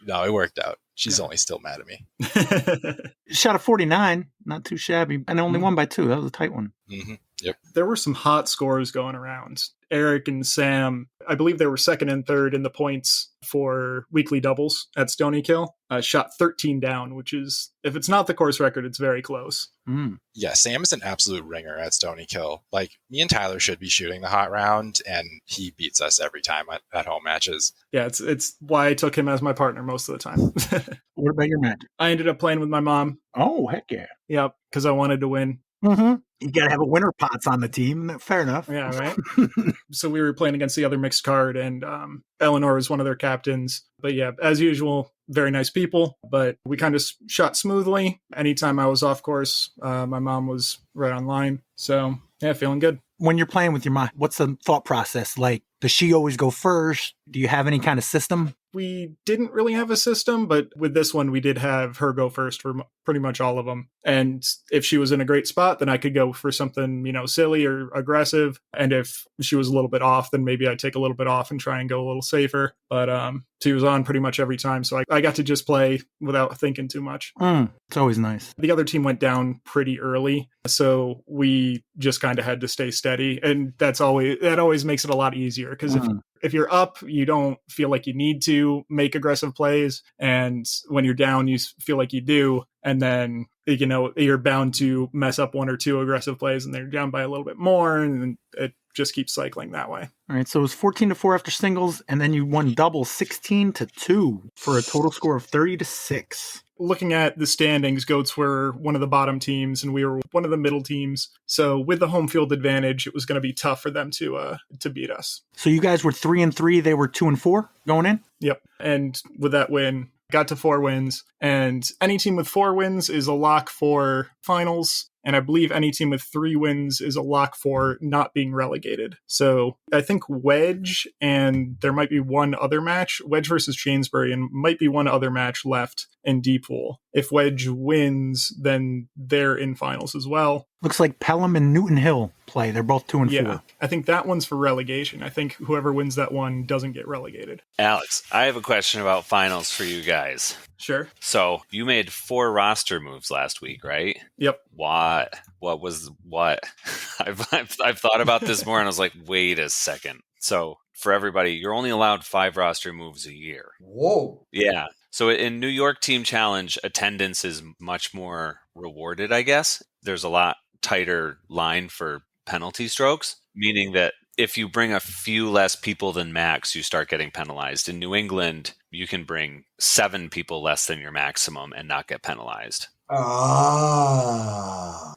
no, it worked out. She's only still mad at me. Shot a 49, not too shabby, and only won by 2. That was a tight one. Mm-hmm. Yep. There were some hot scores going around. Eric and Sam, I believe they were second and third in the points for weekly doubles at Stonykillers. Shot 13 down, which is, if it's not the course record, it's very close. Yeah, Sam is an absolute ringer at Stonykillers. Like, me and Tyler should be shooting the hot round, and he beats us every time at home matches. Yeah, it's why I took him as my partner most of the time. What about your match? I ended up playing with my mom. Oh, heck yeah. Yep, because I wanted to win. Mm-hmm. You got to have a winner pots on the team. Fair enough. Yeah, right? So we were playing against the other mixed card, and Eleanor was one of their captains. But yeah, as usual, very nice people, but we kind of shot smoothly. Anytime I was off course, my mom was right on line. So yeah, feeling good. When you're playing with your mom, what's the thought process? Like, does she always go first? Do you have any kind of system? We didn't really have a system, but with this one, we did have her go first for pretty much all of them. And if she was in a great spot, then I could go for something, silly or aggressive. And if she was a little bit off, then maybe I'd take a little bit off and try and go a little safer. But she was on pretty much every time. So I got to just play without thinking too much. It's always nice. The other team went down pretty early. So we just kind of had to stay steady. And that always makes it a lot easier, because if you're up, you don't feel like you need to make aggressive plays. And when you're down, you feel like you do. And then, you're bound to mess up 1 or 2 aggressive plays, and they're down by a little bit more. And it just keeps cycling that way. All right. So it was 14-4 after singles, and then you won doubles 16-2 for a total score of 30-6. Looking at the standings, Goats were one of the bottom teams, and we were one of the middle teams. So with the home field advantage, it was going to be tough for them to beat us. So you guys were 3-3. They were 2-4 going in? Yep. And with that win, got to 4 wins. And any team with 4 wins is a lock for finals. And I believe any team with 3 wins is a lock for not being relegated. So I think Wedge, and there might be one other match, Wedge versus Chainsbury, and might be one other match left in D-Pool. If Wedge wins, then they're in finals as well. Looks like Pelham and Newton Hill play. They're both 2-4. Yeah, I think that one's for relegation. I think whoever wins that one doesn't get relegated. Alex, I have a question about finals for you guys. Sure. So you made 4 roster moves last week, right? Yep. What? I've thought about this more, and I was like, wait a second. So for everybody, you're only allowed 5 roster moves a year. Whoa. Yeah. So in New York Team Challenge, attendance is much more rewarded, I guess. There's a lot tighter line for penalty strokes, meaning that if you bring a few less people than max, you start getting penalized. In New England, you can bring 7 people less than your maximum and not get penalized.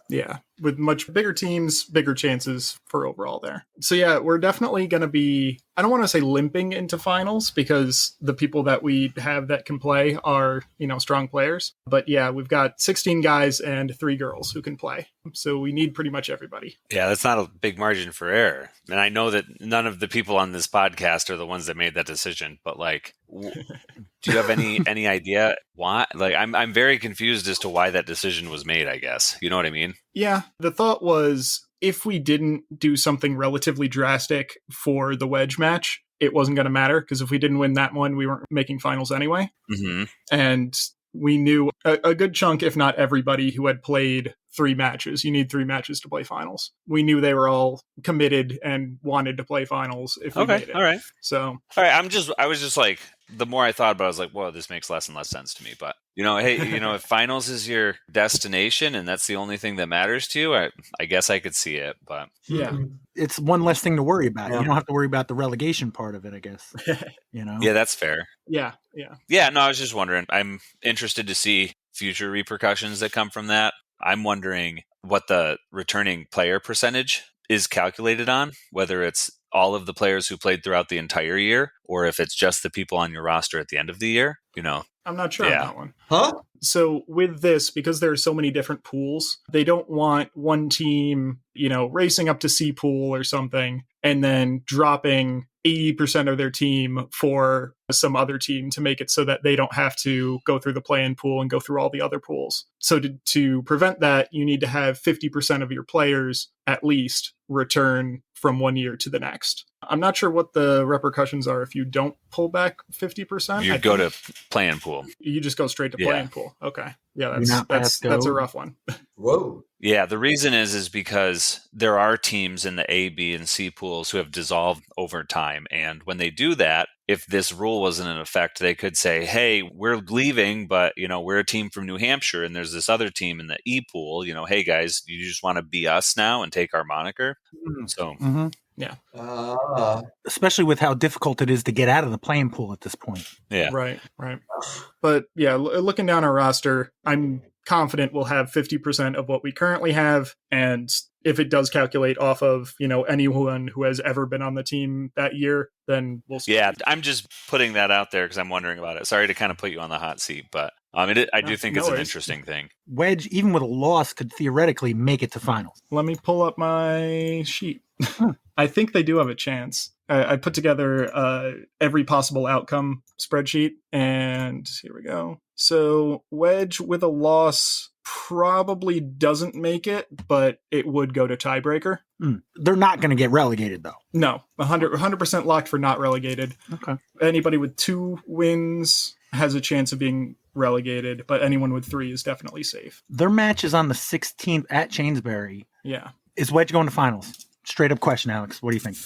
Yeah, with much bigger teams, bigger chances for overall there. So yeah, we're definitely going to be, I don't want to say limping into finals, because the people that we have that can play are, strong players. But yeah, we've got 16 guys and 3 girls who can play. So we need pretty much everybody. Yeah, that's not a big margin for error. And I know that none of the people on this podcast are the ones that made that decision, but do you have any idea why? I'm very confused as to why that decision was made, I guess. You know what I mean? Yeah. The thought was, if we didn't do something relatively drastic for the wedge match, it wasn't going to matter, because if we didn't win that one, we weren't making finals anyway. Mm-hmm. And we knew a good chunk, if not everybody who had played 3 matches. You need 3 matches to play finals. We knew they were all committed and wanted to play finals if we made it. All right. So, All right. I was just like, the more I thought about it, I was like, whoa, this makes less and less sense to me. But, hey, if finals is your destination and that's the only thing that matters to you, I guess I could see it. But yeah. It's one less thing to worry about. Yeah. You don't have to worry about the relegation part of it, I guess. Yeah, that's fair. Yeah. Yeah, no, I was just wondering. I'm interested to see future repercussions that come from that. I'm wondering what the returning player percentage is calculated on, whether it's all of the players who played throughout the entire year or if it's just the people on your roster at the end of the year. I'm not sure on that one. Huh? So with this, because there are so many different pools, they don't want one team, racing up to C pool or something and then dropping 80% of their team for some other team to make it so that they don't have to go through the play-in pool and go through all the other pools. So to prevent that, you need to have 50% of your players at least return from one year to the next. I'm not sure what the repercussions are if you don't pull back 50%. You go to play-in pool. You just go straight to play-in pool. Okay. Yeah, not that's a rough one. Whoa. Yeah, the reason is because there are teams in the A, B, and C pools who have dissolved over time. And when they do that, if this rule wasn't in effect, they could say, hey, we're leaving, but, we're a team from New Hampshire and there's this other team in the E pool. Hey, guys, you just want to be us now and take our moniker? So, yeah. Especially with how difficult it is to get out of the playing pool at this point. Yeah. Right. But yeah, looking down our roster, I'm confident we'll have 50% of what we currently have. And if it does calculate off of, anyone who has ever been on the team that year, then we'll see. Yeah, I'm just putting that out there because I'm wondering about it. Sorry to kind of put you on the hot seat, but I do think it's an interesting thing. Wedge, even with a loss, could theoretically make it to finals. Let me pull up my sheet. I think they do have a chance. I put together every possible outcome spreadsheet, and here we go. So Wedge with a loss probably doesn't make it, but it would go to tiebreaker. They're not going to get relegated, though. No, 100% locked for not relegated. Okay. Anybody with 2 wins has a chance of being relegated, but anyone with 3 is definitely safe. Their match is on the 16th at Chainsbury. Yeah. Is Wedge going to finals? Straight up question, Alex. What do you think?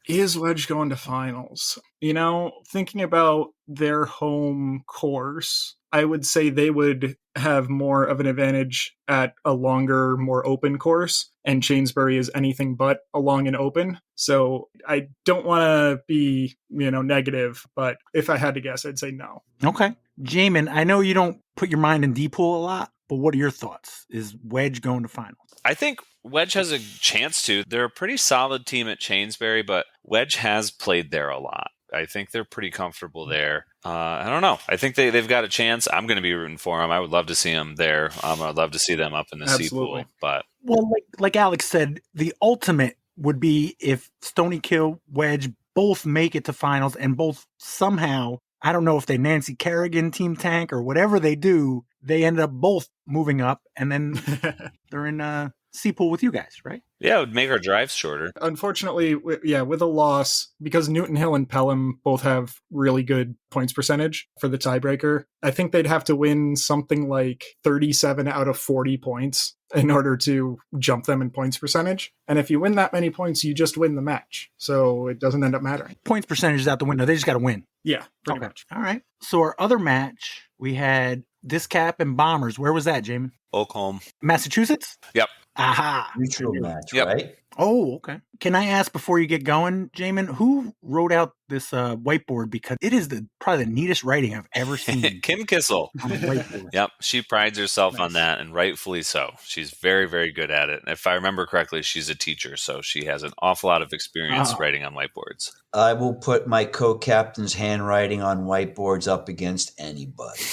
Is Wedge going to finals? Thinking about their home course, I would say they would have more of an advantage at a longer, more open course, and Chainsbury is anything but a long and open. So I don't want to be, negative, but if I had to guess, I'd say no. Okay. Jaimen, I know you don't put your mind in D-pool a lot, but what are your thoughts? Is Wedge going to finals? I think Wedge has a chance to. They're a pretty solid team at Chainsbury, but Wedge has played there a lot. I think they're pretty comfortable there. I don't know. I think they've got a chance. I'm going to be rooting for them. I would love to see them there. I'd love to see them up in the C pool. But like Alex said, the ultimate would be if Stonykillers, Wedge both make it to finals and both somehow, I don't know if they Nancy Kerrigan team tank or whatever they do, they end up both moving up and then they're in C pool with you guys, right? Yeah, it would make our drives shorter. Unfortunately, with a loss, because Newton Hill and Pelham both have really good points percentage for the tiebreaker, I think they'd have to win something like 37 out of 40 points in order to jump them in points percentage. And if you win that many points, you just win the match. So it doesn't end up mattering. Points percentage is out the window. They just got to win. Yeah, pretty much. All right. So our other match, we had DisCap and Bombers. Where was that, Jaimen? Oakholm. Massachusetts? Yep. Aha. Neutral match, Yep. right? Oh, okay. Can I ask before you get going, Jaimen, who wrote out this whiteboard? Because it is probably the neatest writing I've ever seen. Kim Kissel. On a whiteboard. Yep. She prides herself on that, and rightfully so. She's very, very good at it. If I remember correctly, she's a teacher, so she has an awful lot of experience writing on whiteboards. I will put my co-captain's handwriting on whiteboards up against anybody.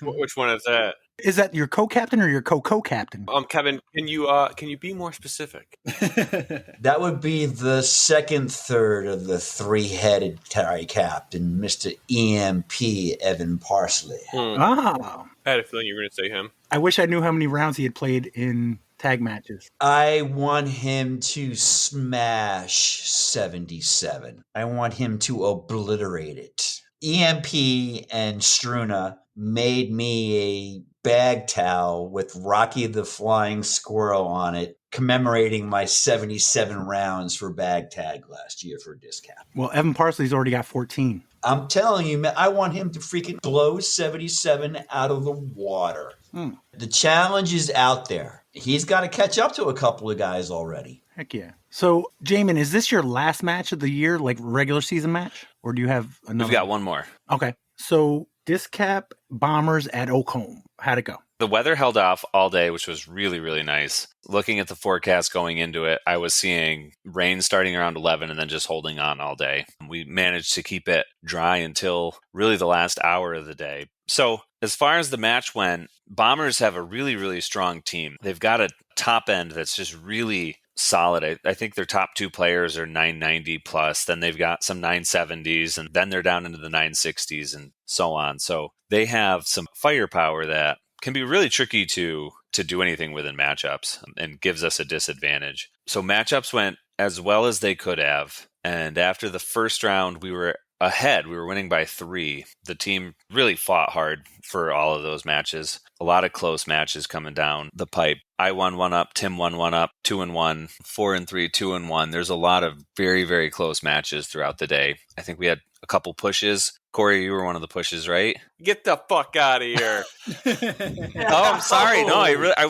Which one is that? Is that your co-captain or your co-co-captain? Kevin, can you be more specific? That would be the second third of the 3-headed captain, Mr. EMP Evan Parsley. Oh. I had a feeling you were going to say him. I wish I knew how many rounds he had played in tag matches. I want him to smash 77. I want him to obliterate it. EMP and Struna made me a bag towel with Rocky the Flying Squirrel on it, commemorating my 77 rounds for bag tag last year for DisCap. Well, Evan Parsley's already got 14. I'm telling you, man, I want him to freaking blow 77 out of the water. The challenge is out there. He's got to catch up to a couple of guys already. Heck yeah. So, Jaimen, is this your last match of the year, like regular season match? Or do you have another? We've got one more. Okay. So, DisCap Bombers at Oakholm. How'd it go? The weather held off all day, which was really, really nice. Looking at the forecast going into it, I was seeing rain starting around 11 and then just holding on all day. We managed to keep it dry until really the last hour of the day. So as far as the match went, Bombers have a really, really strong team. They've got a top end that's just really solid. I think their top two players are 990 plus. Then they've got some 970s, and then they're down into the 960s and so on. So they have some firepower that can be really tricky to do anything within matchups and gives us a disadvantage. So matchups went as well as they could have. And after the first round, we were ahead. We were winning by 3. The team really fought hard for all of those matches. A lot of close matches coming down the pipe. I won 1 up, Tim won 1 up, 2-1, 4-3, 2-1. There's a lot of very, very close matches throughout the day. I think we had a couple pushes. Corey, you were one of the pushes, right? Get the fuck out of here! Oh, I'm sorry. No,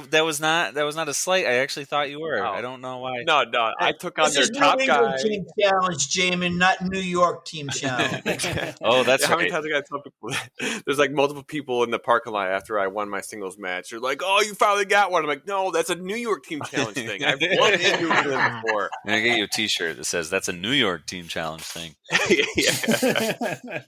that was not a slight. I actually thought you were. Oh. I don't know why. No, I took on This their is top New guy. England Team Challenge, Jaimen, not New York Team Challenge. Oh, that's How many right. times I got to tell people? There's like multiple people in the parking lot after I won my singles match. They're like, "Oh, you finally got one." I'm like, "No, that's a New York Team Challenge thing. I've won in New England before." I'm gonna get you a T-shirt that says "That's a New York Team Challenge thing." Yeah.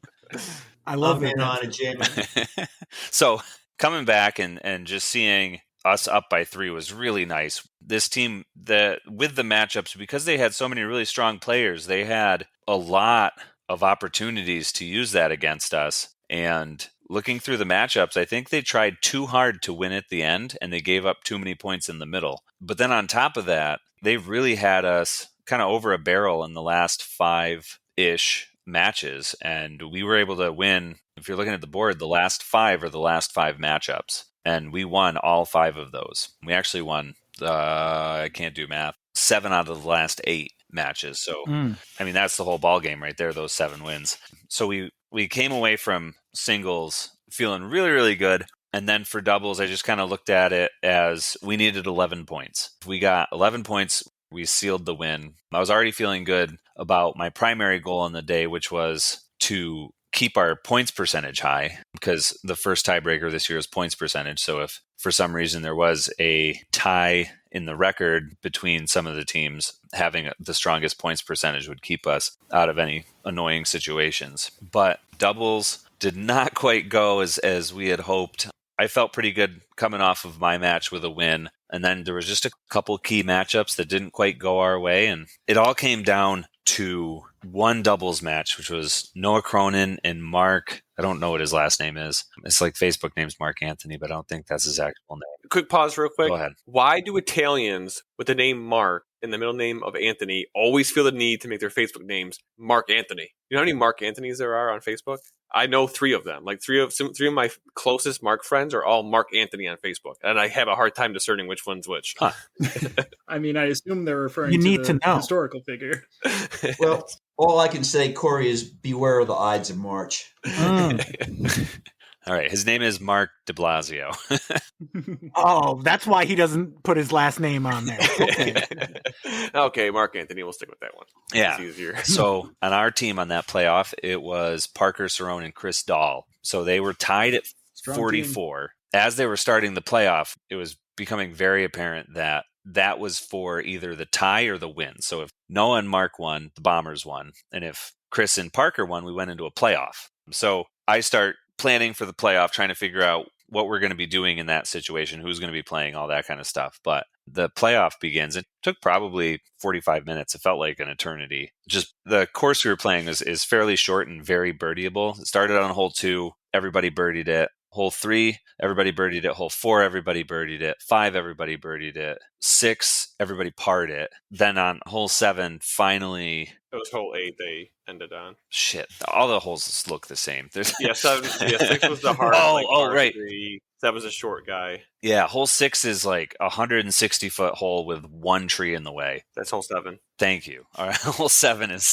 I love I'm it. in on it, Jaimen. So coming back and just seeing us up by 3 was really nice. This team, with the matchups, because they had so many really strong players, they had a lot of opportunities to use that against us. And looking through the matchups, I think they tried too hard to win at the end, and they gave up too many points in the middle. But then on top of that, they really had us kind of over a barrel in the last 5-ish matches, and we were able to win. If you're looking at the board, the last 5 are the last 5 matchups, and we won all 5 of those. We actually won, I can't do math, 7 out of the last 8 matches. So, I mean, that's the whole ball game right there, those 7 wins. So we came away from singles feeling really, really good. And then for doubles, I just kind of looked at it as we needed 11 points. If we got 11 points, we sealed the win. I was already feeling good about my primary goal on the day, which was to keep our points percentage high, because the first tiebreaker this year is points percentage. So if for some reason there was a tie in the record between some of the teams, having the strongest points percentage would keep us out of any annoying situations. But doubles did not quite go as we had hoped. I felt pretty good coming off of my match with a win. And then there was just a couple key matchups that didn't quite go our way. And it all came down to one doubles match, which was Noah Cronin and Mark. I don't know what his last name is. It's like Facebook name's Mark Anthony, but I don't think that's his actual name. Quick pause real quick. Go ahead. Why do Italians with the name Mark and the middle name of Anthony always feel the need to make their Facebook names Mark Anthony? You know how many Mark Anthonys there are on Facebook? I know 3 of them. Like three of my closest Mark friends are all Mark Anthony on Facebook, and I have a hard time discerning which one's which. Huh. I mean, I assume they're referring You to need the to know. historical figure. Well, all I can say, Corey, is beware of the Ides of March. All right. His name is Mark de Blasio. Oh, that's why he doesn't put his last name on there. Okay. Okay, Mark Anthony. We'll stick with that one. Yeah. It's easier. So on our team on that playoff, it was Parker Cerrone and Chris Dahl. So they were tied at Strong 44. As they were starting the playoff, it was becoming very apparent that that was for either the tie or the win. So if Noah and Mark won, the Bombers won. And if Chris and Parker won, we went into a playoff. So I start planning for the playoff, trying to figure out what we're going to be doing in that situation, who's going to be playing, all that kind of stuff. But the playoff begins. It took probably 45 minutes. It felt like an eternity. Just the course we were playing is fairly short and very birdieable. It started on hole 2. Everybody birdied it. Hole 3, everybody birdied it. Hole 4, everybody birdied it. 5, everybody birdied it. 6, everybody parred it. Then on hole 7, finally... It was hole 8 they ended on. Shit, all the holes look the same. There's... Yeah, 6 was the hard. Oh, right. 3. That was a short guy. Yeah, hole 6 is like a 160-foot hole with one tree in the way. That's hole 7. Thank you. All right, hole 7 is...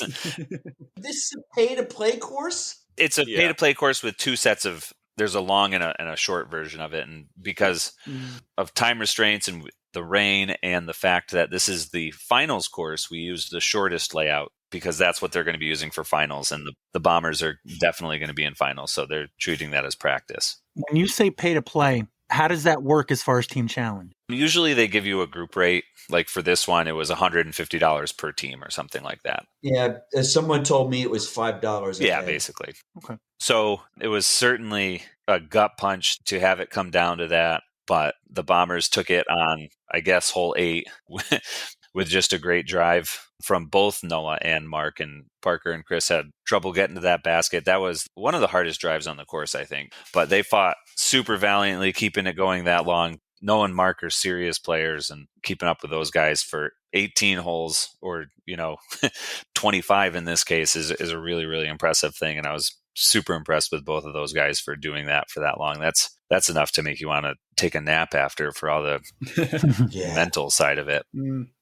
This is a pay-to-play course? It's a pay-to-play course with 2 sets of... There's a long and a short version of it. And because of time restraints and the rain and the fact that this is the finals course, we used the shortest layout because that's what they're going to be using for finals. And the Bombers are definitely going to be in finals. So they're treating that as practice. When you say pay to play, how does that work as far as team challenge? Usually they give you a group rate. Like for this one, it was $150 per team or something like that. Yeah, as someone told me, it was $5 a Yeah, day. basically. Okay. So it was certainly a gut punch to have it come down to that. But the Bombers took it on, I guess, hole 8 with just a great drive from both Noah and Mark. And Parker and Chris had trouble getting to that basket. That was one of the hardest drives on the course, I think. But they fought super valiantly, keeping it going that long. Noah and Mark are serious players, and keeping up with those guys for 18 holes or, 25 in this case is a really, really impressive thing. And I was super impressed with both of those guys for doing that for that long. That's enough to make you want to take a nap after for all the mental side of it.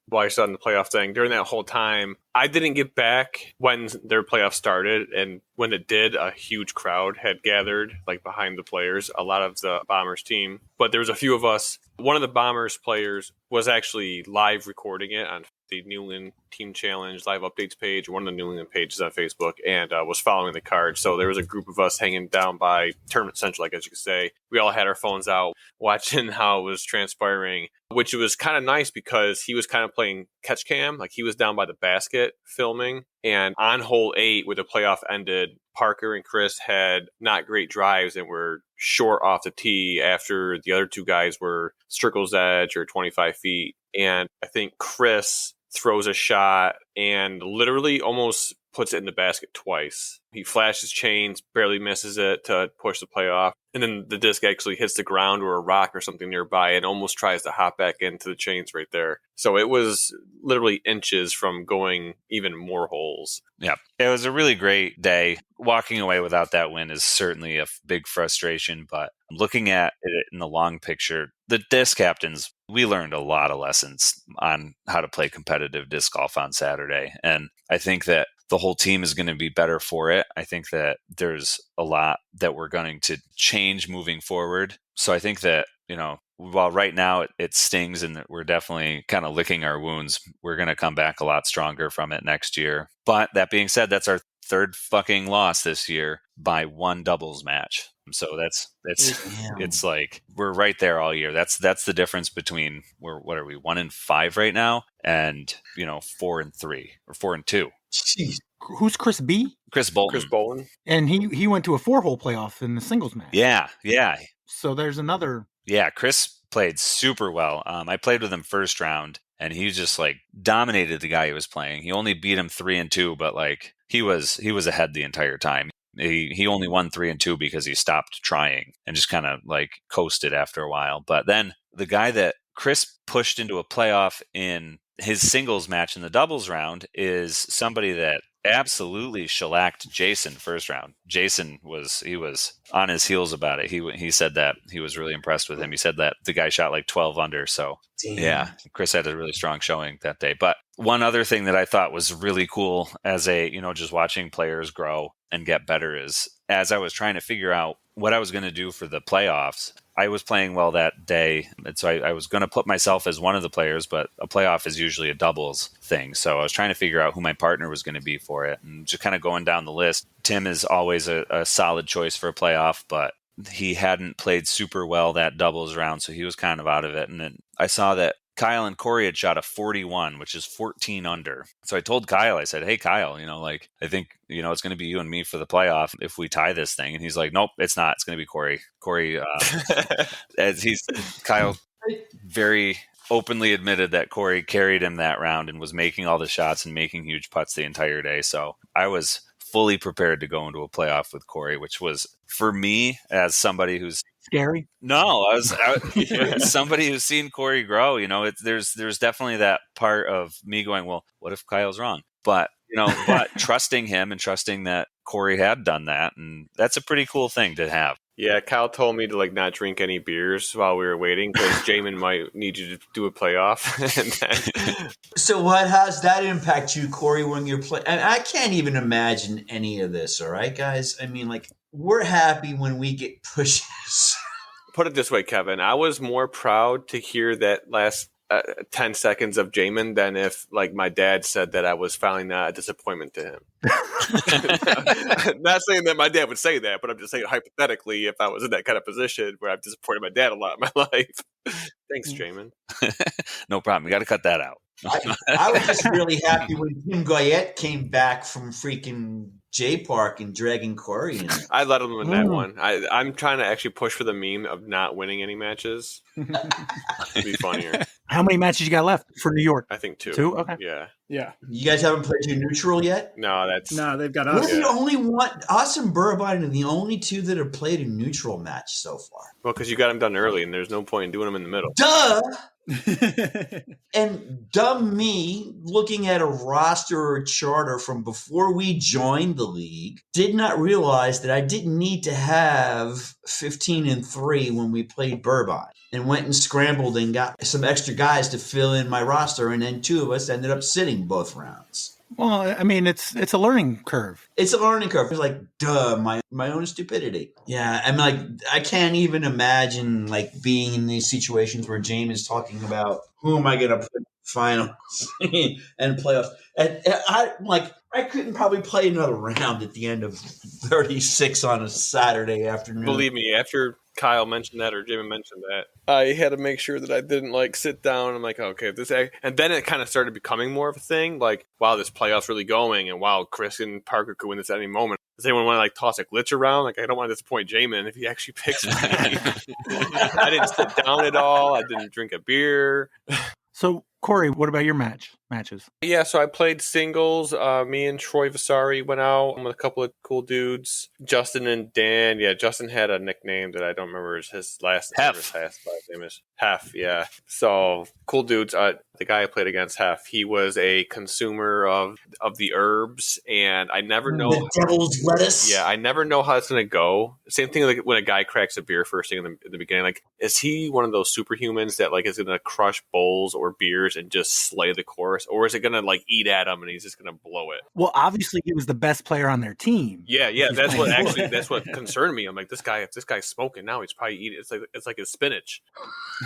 While you're still in the playoff thing, during that whole time, I didn't get back when their playoff started. And when it did, a huge crowd had gathered like behind the players, a lot of the Bombers team. But there was a few of us. One of the Bombers players was actually live recording it on the New England Team Challenge live updates page, one of the New England pages on Facebook, and was following the card. So there was a group of us hanging down by Tournament Central, I guess you could say. We all had our phones out watching how it was transpiring, which was kind of nice because he was kind of playing catch cam. Like he was down by the basket filming. And on hole 8, where the playoff ended, Parker and Chris had not great drives and were short off the tee after the other 2 guys were circle's edge or 25 feet. And I think Chris throws a shot and literally almost puts it in the basket twice. He flashes chains, barely misses it to push the play off. And then the disc actually hits the ground or a rock or something nearby and almost tries to hop back into the chains right there. So it was literally inches from going even more holes. Yeah, it was a really great day. Walking away without that win is certainly a big frustration, but looking at it in the long picture, the DisCaptains, we learned a lot of lessons on how to play competitive disc golf on Saturday. And I think that the whole team is going to be better for it. I think that there's a lot that we're going to change moving forward. So I think that, while right now it stings and we're definitely kind of licking our wounds, we're going to come back a lot stronger from it next year. But that being said, that's our 3rd fucking loss this year by 1 doubles match. So it's like we're right there all year. That's the difference between what are we 1-5 right now and 4-3 or 4-2. Jeez. Who's Chris B? Chris Bolton. Chris Bolton. And he went to a 4-hole playoff in the singles match. Yeah. So there's another. Yeah, Chris played super well. I played with him first round, and he just like dominated the guy he was playing. He only beat him 3-2, but like he was ahead the entire time. He only won 3-2 because he stopped trying and just kind of like coasted after a while. But then the guy that Chris pushed into a playoff in his singles match in the doubles round is somebody that absolutely shellacked Jasan first round. Jasan was on his heels about it. He said that he was really impressed with him. He said that the guy shot like 12 under. So yeah, Chris had a really strong showing that day. But one other thing that I thought was really cool as just watching players grow and get better is as I was trying to figure out what I was going to do for the playoffs, I was playing well that day. And so I was going to put myself as one of the players, but a playoff is usually a doubles thing. So I was trying to figure out who my partner was going to be for it. And just kind of going down the list, Tim is always a solid choice for a playoff, but he hadn't played super well that doubles round. So he was kind of out of it. And then I saw that Kyle and Corey had shot a 41, which is 14 under. So I told Kyle, I said, hey, Kyle, I think, it's going to be you and me for the playoff if we tie this thing. And he's like, nope, it's not. It's going to be Corey. Corey, Kyle very openly admitted that Corey carried him that round and was making all the shots and making huge putts the entire day. So I was fully prepared to go into a playoff with Corey, which was for me as somebody who's scary. No, I was somebody who's seen Corey grow. There's definitely that part of me going, well, what if Kyle's wrong? But but trusting him and trusting that Corey had done that, and that's a pretty cool thing to have. Yeah, Kyle told me to not drink any beers while we were waiting because Jaimen might need you to do a playoff. And then... So how's that impact you, Corey, when you're playing? I can't even imagine any of this, all right, guys? I mean, we're happy when we get pushes. Put it this way, Kevin. I was more proud to hear that last 10 seconds of Jaimen than if my dad said that I was finally not a disappointment to him. Not saying that my dad would say that, but I'm just saying hypothetically if I was in that kind of position where I've disappointed my dad a lot in my life. Thanks, Jaimen. No problem. We got to cut that out. I was just really happy when Tim Goyette came back from freaking J Park and dragging Corey in. I let him win that one. I'm trying to actually push for the meme of not winning any matches. It'd be funnier. How many matches you got left for New York? I think 2. 2? Okay. Yeah. You guys haven't played your neutral yet? No, they've got We're us. the only one. Us and Burbine are the only 2 that have played a neutral match so far. Well, because you got them done early, and there's no point in doing them in the middle. Duh! And dumb me, looking at a roster or charter from before we joined the league, did not realize that I didn't need to have 15-3 when we played Burbine, and went and scrambled and got some extra guys to fill in my roster, and then 2 of us ended up sitting both rounds. Well, I mean, it's a learning curve. It's a learning curve. It's duh, my own stupidity. Yeah, I'm I can't even imagine being in these situations where James is talking about who am I going to put in finals and playoffs. And I couldn't probably play another round at the end of 36 on a Saturday afternoon. Believe me, after Kyle mentioned that or Jimmy mentioned that, I had to make sure that I didn't sit down. I'm okay, and then it kind of started becoming more of a thing. Wow, this playoff's really going, and wow, Chris and Parker could win this at any moment. Does anyone want to toss a glitch around? I don't want to disappoint Jaimen if he actually picks me. I didn't sit down at all. I didn't drink a beer. So, Corey, what about your matches? Yeah, so I played singles. Me and Troy Vasari went out with a couple of cool dudes. Justin and Dan. Yeah, Justin had a nickname that I don't remember his last name. His last name is Hef, yeah. So, cool dudes. The guy I played against, Hef, he was a consumer of the herbs, and I never know. The devil's lettuce? Yeah, I never know how it's going to go. Same thing when a guy cracks a beer first thing in the beginning. Is he one of those superhumans that is going to crush bowls or beers and just slay the course, or is it gonna eat at him and he's just gonna blow it? Well, obviously he was the best player on their team. Yeah, that's what concerned me. I'm if this guy's smoking now, he's probably eating. It's like his spinach.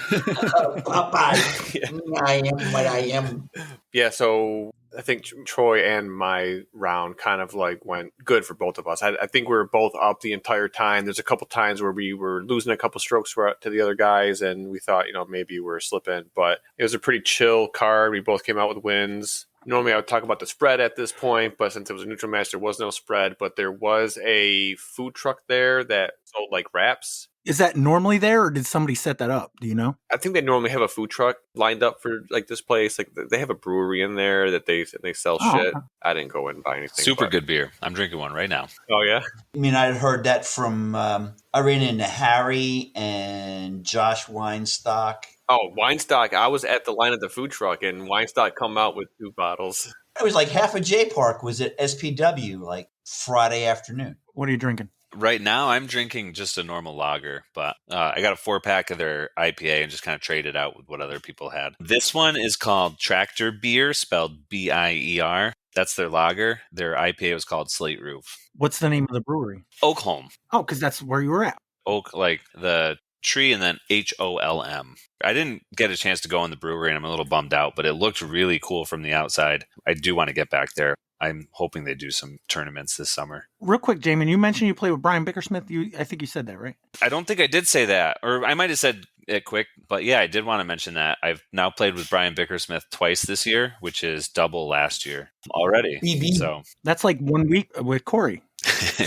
Popeye, yeah. I am what I am. Yeah, so I think Troy and my round kind of went good for both of us. I think we were both up the entire time. There's a couple times where we were losing a couple strokes to the other guys, and we thought, maybe we're slipping. But it was a pretty chill card. We both came out with wins. Normally I would talk about the spread at this point, but since it was a neutral match, there was no spread. But there was a food truck there that sold wraps. Is that normally there, or did somebody set that up? Do you know? I think they normally have a food truck lined up for this place. They have a brewery in there that they sell shit. Okay. I didn't go in and buy anything. Super good beer. I'm drinking one right now. Oh yeah. I mean, I heard that from I ran into Harry and Josh Weinstock. Oh, Weinstock! I was at the line at the food truck, and Weinstock come out with 2 bottles. It was half of J Park was at SPW Friday afternoon. What are you drinking? Right now, I'm drinking just a normal lager, but I got a 4-pack of their IPA and just kind of traded out with what other people had. This one is called Tractor Beer, spelled Bier. That's their lager. Their IPA was called Slate Roof. What's the name of the brewery? Oakholm. Oh, because that's where you were at. Oak, the tree, and then HOLM. I didn't get a chance to go in the brewery, and I'm a little bummed out, but it looked really cool from the outside. I do want to get back there. I'm hoping they do some tournaments this summer. Real quick, Jaimen, you mentioned you play with Brian Bickersmith. I think you said that, right? I don't think I did say that, or I might have said it quick, but yeah, I did want to mention that. I've now played with Brian Bickersmith twice this year, which is double last year already. BB. So that's 1 week with Corey.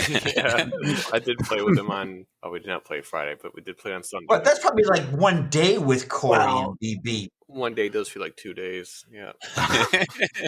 Yeah, I did play with him on. Oh, we did not play Friday, but we did play on Sunday. But that's probably 1 day with Corey and BB. 1 day does feel like 2 days. Yeah.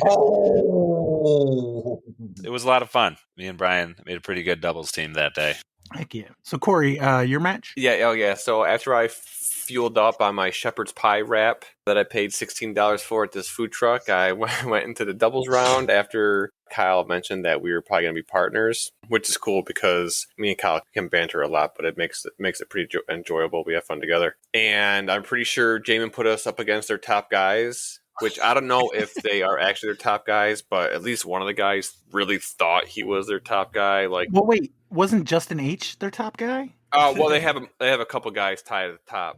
Oh, it was a lot of fun. Me and Brian made a pretty good doubles team that day. Heck yeah! So Corey, your match? Yeah. Oh yeah. So after I fueled up on my shepherd's pie wrap that I paid $16 for at this food truck, I went into the doubles round after Kyle mentioned that we were probably going to be partners, which is cool because me and Kyle can banter a lot, but it makes it pretty enjoyable. We have fun together. And I'm pretty sure Jaimen put us up against their top guys, which I don't know if they are actually their top guys, but at least one of the guys really thought he was their top guy. Like, well, wait, wasn't Justin H their top guy? Well, they have a couple guys tied at the top.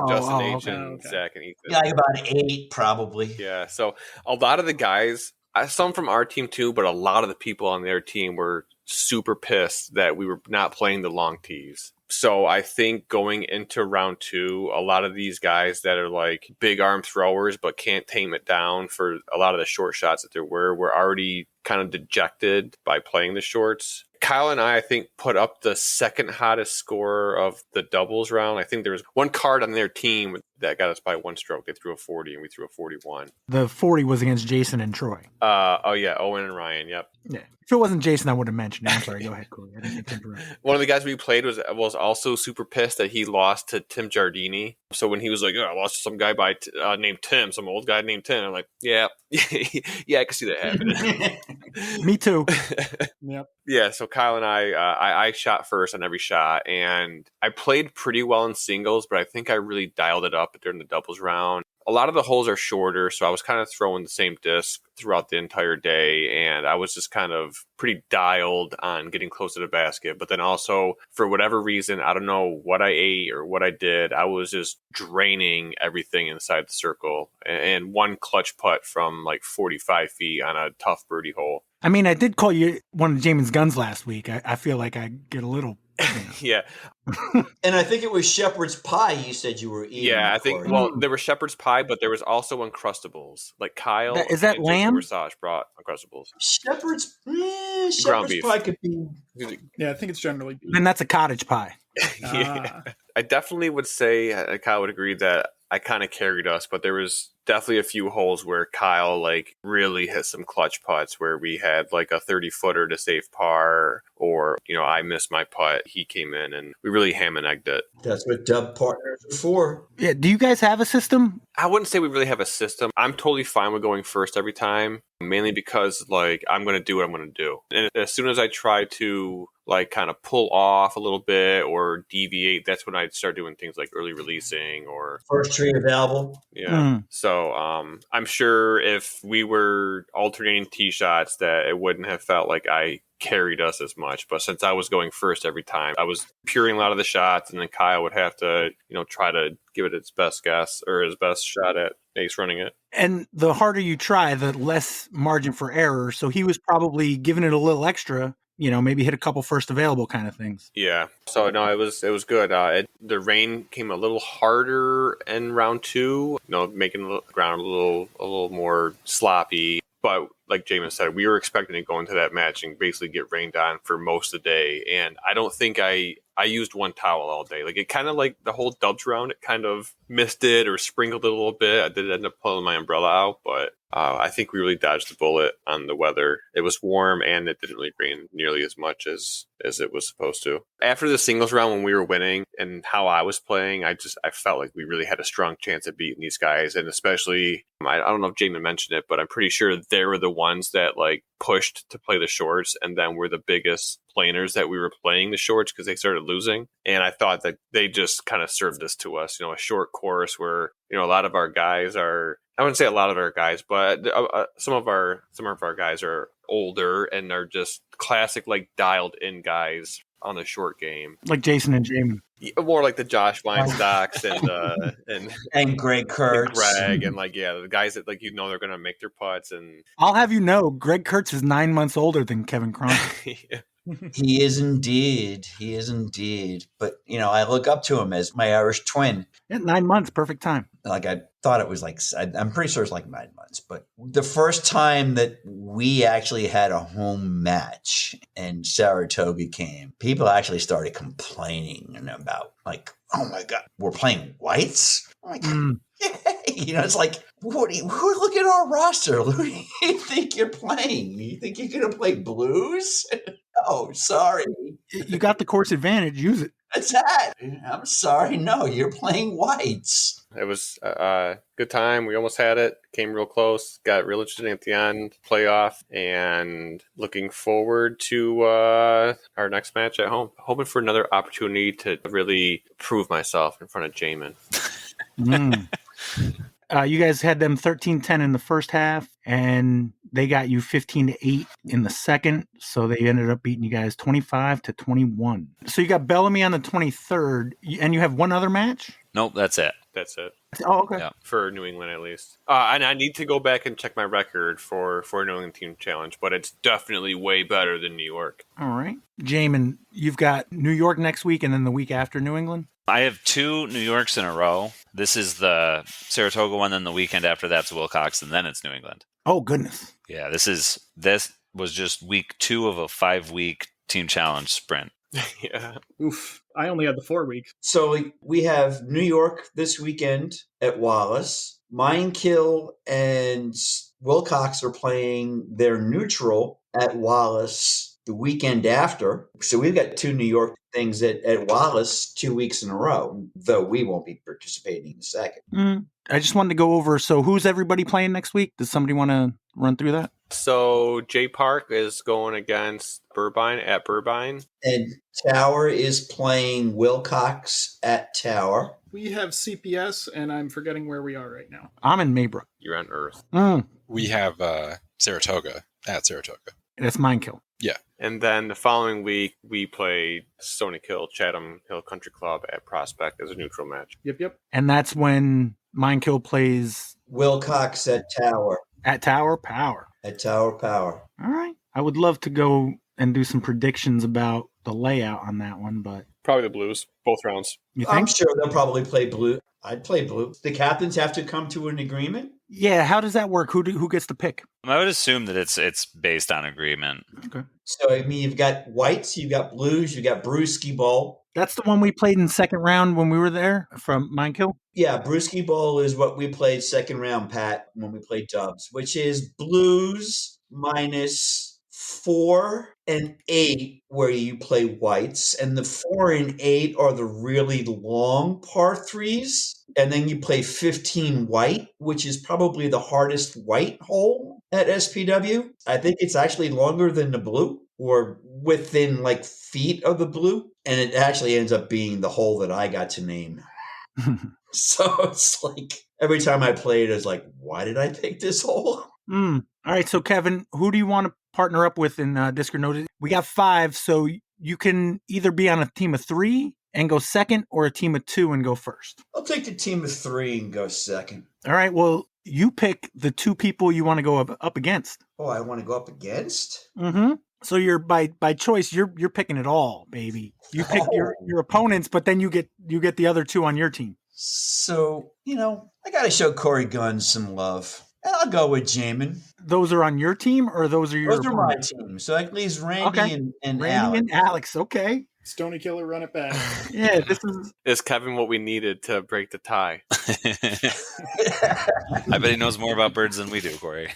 Justin H and Zach and Ethan. Yeah, like about 8 probably. Yeah, so a lot of the guys, some from our team too, but a lot of the people on their team were super pissed that we were not playing the long tees. So I think going into round 2, a lot of these guys that are like big arm throwers but can't tame it down for a lot of the short shots that there were already kind of dejected by playing the shorts. Kyle and I think, put up the second hottest score of the doubles round. I think there was one card on their team that got us by 1 stroke. They threw a 40 and we threw a 41. The 40 was against Jason and Troy. Oh yeah, Owen and Ryan. Yep. Yeah. If it wasn't Jason, I would have mentioned it. I'm sorry. Go ahead, Corey. I didn't mean to interrupt. One of the guys we played was also super pissed that he lost to Tim Giardini. So when he was like, I lost to some guy named Tim, some old guy named Tim, I'm like, yeah, I can see that happening. Me too. Yep. Yeah, so Kyle and I shot first on every shot, and I played pretty well in singles, but I think I really dialed it up during the doubles round. A lot of the holes are shorter, so I was kind of throwing the same disc throughout the entire day, and I was just kind of pretty dialed on getting close to the basket. But then also, for whatever reason, I don't know what I ate or what I did, I was just draining everything inside the circle. And one clutch putt from like 45 feet on a tough birdie hole. I mean, I did call you one of Jaimen's guns last week. I feel like I get a little... Yeah. And I think it was shepherd's pie you said you were eating. Yeah, I think, well, there was shepherd's pie, but there was also Uncrustables. Like Kyle is that and lamb? Versage brought Uncrustables. Shepherd's beef. pie could be... Yeah, I think it's generally beef. Then that's a cottage pie. Yeah. I definitely would say, Kyle would agree that I kind of carried us, but there was definitely a few holes where Kyle like really hit some clutch putts where we had like a 30-footer to save par, or, you know, I missed my putt. He came in and we really ham and egged it. That's what dub partners are for. Yeah. Do you guys have a system? I wouldn't say we really have a system. I'm totally fine with going first every time, mainly because like I'm going to do what I'm going to do. And as soon as I try to like kind of pull off a little bit or deviate, that's when I'd start doing things like early releasing or first tree available. Yeah. So I'm sure if we were alternating tee shots that it wouldn't have felt like I carried us as much. But since I was going first every time, I was puring a lot of the shots, and then Kyle would have to, you know, try to give it its best guess or his best shot at ace running it. And the harder you try, the less margin for error. So he was probably giving it a little extra, you know, maybe hit a couple first available kind of things. Yeah. So no, it was good. The rain came a little harder in round 2, you know, making the ground a little more sloppy. But like Jaimen said, we were expecting to go into that match and basically get rained on for most of the day. And I don't think I used one towel all day. Like it kind of like the whole dubs round, it kind of misted or sprinkled it a little bit. I did end up pulling my umbrella out, but I think we really dodged the bullet on the weather. It was warm and it didn't really rain nearly as much as it was supposed to. After the singles round when we were winning and how I was playing, I felt like we really had a strong chance of beating these guys. And especially, I don't know if Jaimen mentioned it, but I'm pretty sure they were the ones that like pushed to play the shorts and then were the biggest planers that we were playing the shorts because they started losing. And I thought that they just kind of served this to us, you know, a short course where, you know, a lot of our guys are, I wouldn't say a lot of our guys, but some of our guys are older and are just classic, like dialed in guys on the short game. Like Jason and Jaimen. More like the Josh Weinstocks and Greg Kurtz. Greg and like, yeah, the guys that like, you know, they're going to make their putts. And I'll have you know, Greg Kurtz is 9 months older than Kevin Kroencke. Yeah. He is indeed. But, you know, I look up to him as my Irish twin. Yeah, 9 months, perfect time. Like I thought it was like, I'm pretty sure it's like 9 months. But the first time that we actually had a home match and Saratoga came, people actually started complaining about like, oh my God, we're playing whites? I'm like, you know, it's like, look at our roster. Who do you think you're playing? You think you're going to play blues? Oh, sorry. You got the course advantage. Use it. That's that. I'm sorry. No, you're playing whites. It was a good time. We almost had it. Came real close. Got real interesting at the end. Playoff. And looking forward to our next match at home. Hoping for another opportunity to really prove myself in front of Jaimen. You guys had them 13-10 in the first half, and they got you 15-8 in the second. So they ended up beating you guys 25-21. So you got Bellamy on the 23rd, and you have one other match? Nope, that's it. That's it. Oh, okay. Yeah. For New England, at least. And I need to go back and check my record for New England Team Challenge, but it's definitely way better than New York. All right. Jaimen, you've got New York next week and then the week after New England? I have 2 New Yorks in a row. This is the Saratoga one, then the weekend after that's Wilcox, and then it's New England. Oh, goodness. Yeah, this was just week 2 of a 5-week Team Challenge sprint. Yeah. Oof. I only had the 4 weeks. So we have New York this weekend at Wallace. Minekill and Wilcox are playing their neutral at Wallace the weekend after. So we've got 2 New York things at Wallace 2 weeks in a row, though we won't be participating in the second. I just wanted to go over, so who's everybody playing next week? Does somebody want to run through that? So J Park is going against Burbine at Burbine. And Tower is playing Wilcox at Tower. We have CPS, and I'm forgetting where we are right now. I'm in Maybrook. You're on Earth. We have Saratoga at Saratoga. That's Minekill. Yeah. And then the following week, we play Stonykillers, Chatham Hill Country Club at Prospect as a neutral match. Yep. And that's when Minekill plays Wilcox at Tower. at Tower Power. At Tower Power. All right. I would love to go and do some predictions about the layout on that one, but Probably the Blues, both rounds. you I'm think? sure they'll probably play blue. I'd play blue. The captains have to come to an agreement. Yeah, how does that work? Who gets to pick? I would assume that it's based on agreement. Okay. So, I mean, you've got whites, you've got blues, you've got Brewski Bowl. That's the one we played in second round when we were there from Minekill? Yeah, Brewski Bowl is what we played second round, Pat, when we played Dubs, which is blues minus 4 and 8, where you play whites. And the 4 and 8 are the really long par threes. And then you play 15 white, which is probably the hardest white hole at SPW. I think it's actually longer than the blue, or within like feet of the blue. And it actually ends up being the hole that I got to name. So it's like every time I play it, it's like, why did I pick this hole? All right, so Kevin, who do you want to partner up with in Disc or Notice? We got 5, so you can either be on a team of 3 and go second, or a team of 2 and go first. I'll take the team of 3 and go second. All right, well, you pick the 2 people you want to go up against. Oh, I want to go up against? Mm-hmm. So you're by choice, you're picking it all, baby. You pick your opponents, but then you get the other 2 on your team. So, I got to show Corey Gunn some love. And I'll go with Jaimen. Those are on your team, or those are your Those are my opponents? team. So that leaves Randy and Randy Alex. and Alex, okay. Stonykiller, run it back. Yeah, this is... Is Kevin what we needed to break the tie? I bet he knows more about birds than we do, Corey.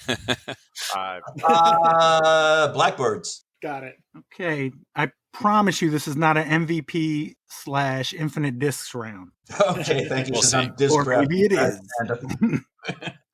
Blackbirds. Got it. Okay, I promise you this is not an MVP / Infinite Discs round. Okay, thank you. We'll Since see. I'm disc Or wrapped. maybe it is.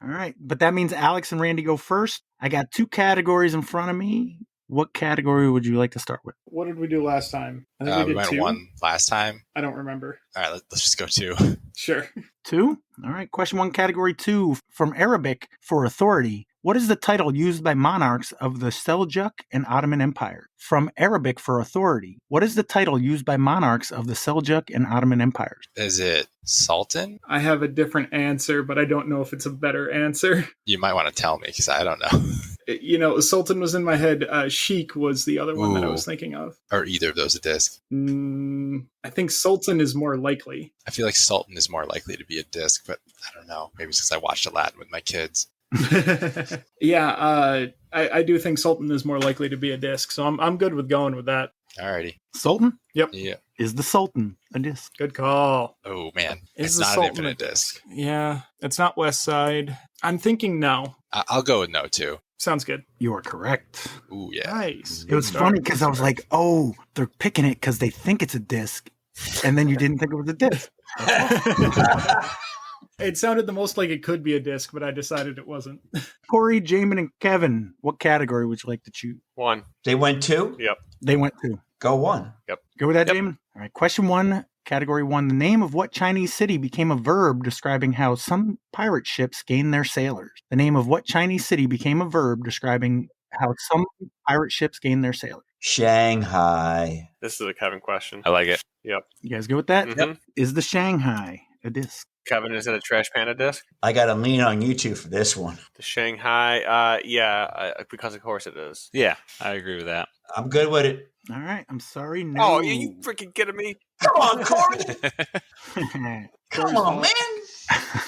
All right, but that means Alex and Randy go first. I got 2 categories in front of me. What category would you like to start with? What did we do last time? I think We we did went 2. 1 last time. I don't remember. All right, let's just go 2. Sure. 2? All right, question 1, category 2. From Arabic for authority, what is the title used by monarchs of the Seljuk and Ottoman Empire? From Arabic for authority, what is the title used by monarchs of the Seljuk and Ottoman empires? Is it Sultan? I have a different answer, but I don't know if it's a better answer. You might want to tell me because I don't know. Sultan was in my head. Sheik was the other one that I was Ooh. thinking of. Are either of those a disc? I think Sultan is more likely. I feel like Sultan is more likely to be a disc, but I don't know. Maybe it's because I watched Aladdin with my kids. Yeah, I do think Sultan is more likely to be a disc, so I'm good with going with that. Alrighty. Sultan? Yep. Yeah. Is the Sultan a disc? Good call. Oh, man. Is It's the not an Sultan infinite a disc. Yeah, it's not West Side. I'm thinking no. I'll go with no, too. Sounds good. You are correct. Ooh, yeah. Nice. It was funny because I was like, oh, they're picking it because they think it's a disc. And then you didn't think it was a disc. It sounded the most like it could be a disc, but I decided it wasn't. Corey, Jaimen, and Kevin, what category would you like to choose? 1. They went 2? Yep. They went 2. Go 1. Go with that, Yep. Jaimen? All right, question 1, category 1. The name of what Chinese city became a verb describing how some pirate ships gain their sailors? The name of what Chinese city became a verb describing how some pirate ships gain their sailors? Shanghai. This is a Kevin question. I like it. Yep. You guys go with that? Mhm. Is the Shanghai a disc? Kevin, is it a Trash Panda disc? I got to lean on you two for this one. The Shanghai, because of course it is. Yeah, I agree with that. I'm good with it. All right, I'm sorry. No. Oh, are you freaking kidding me? Come on, Corey. Come on, man.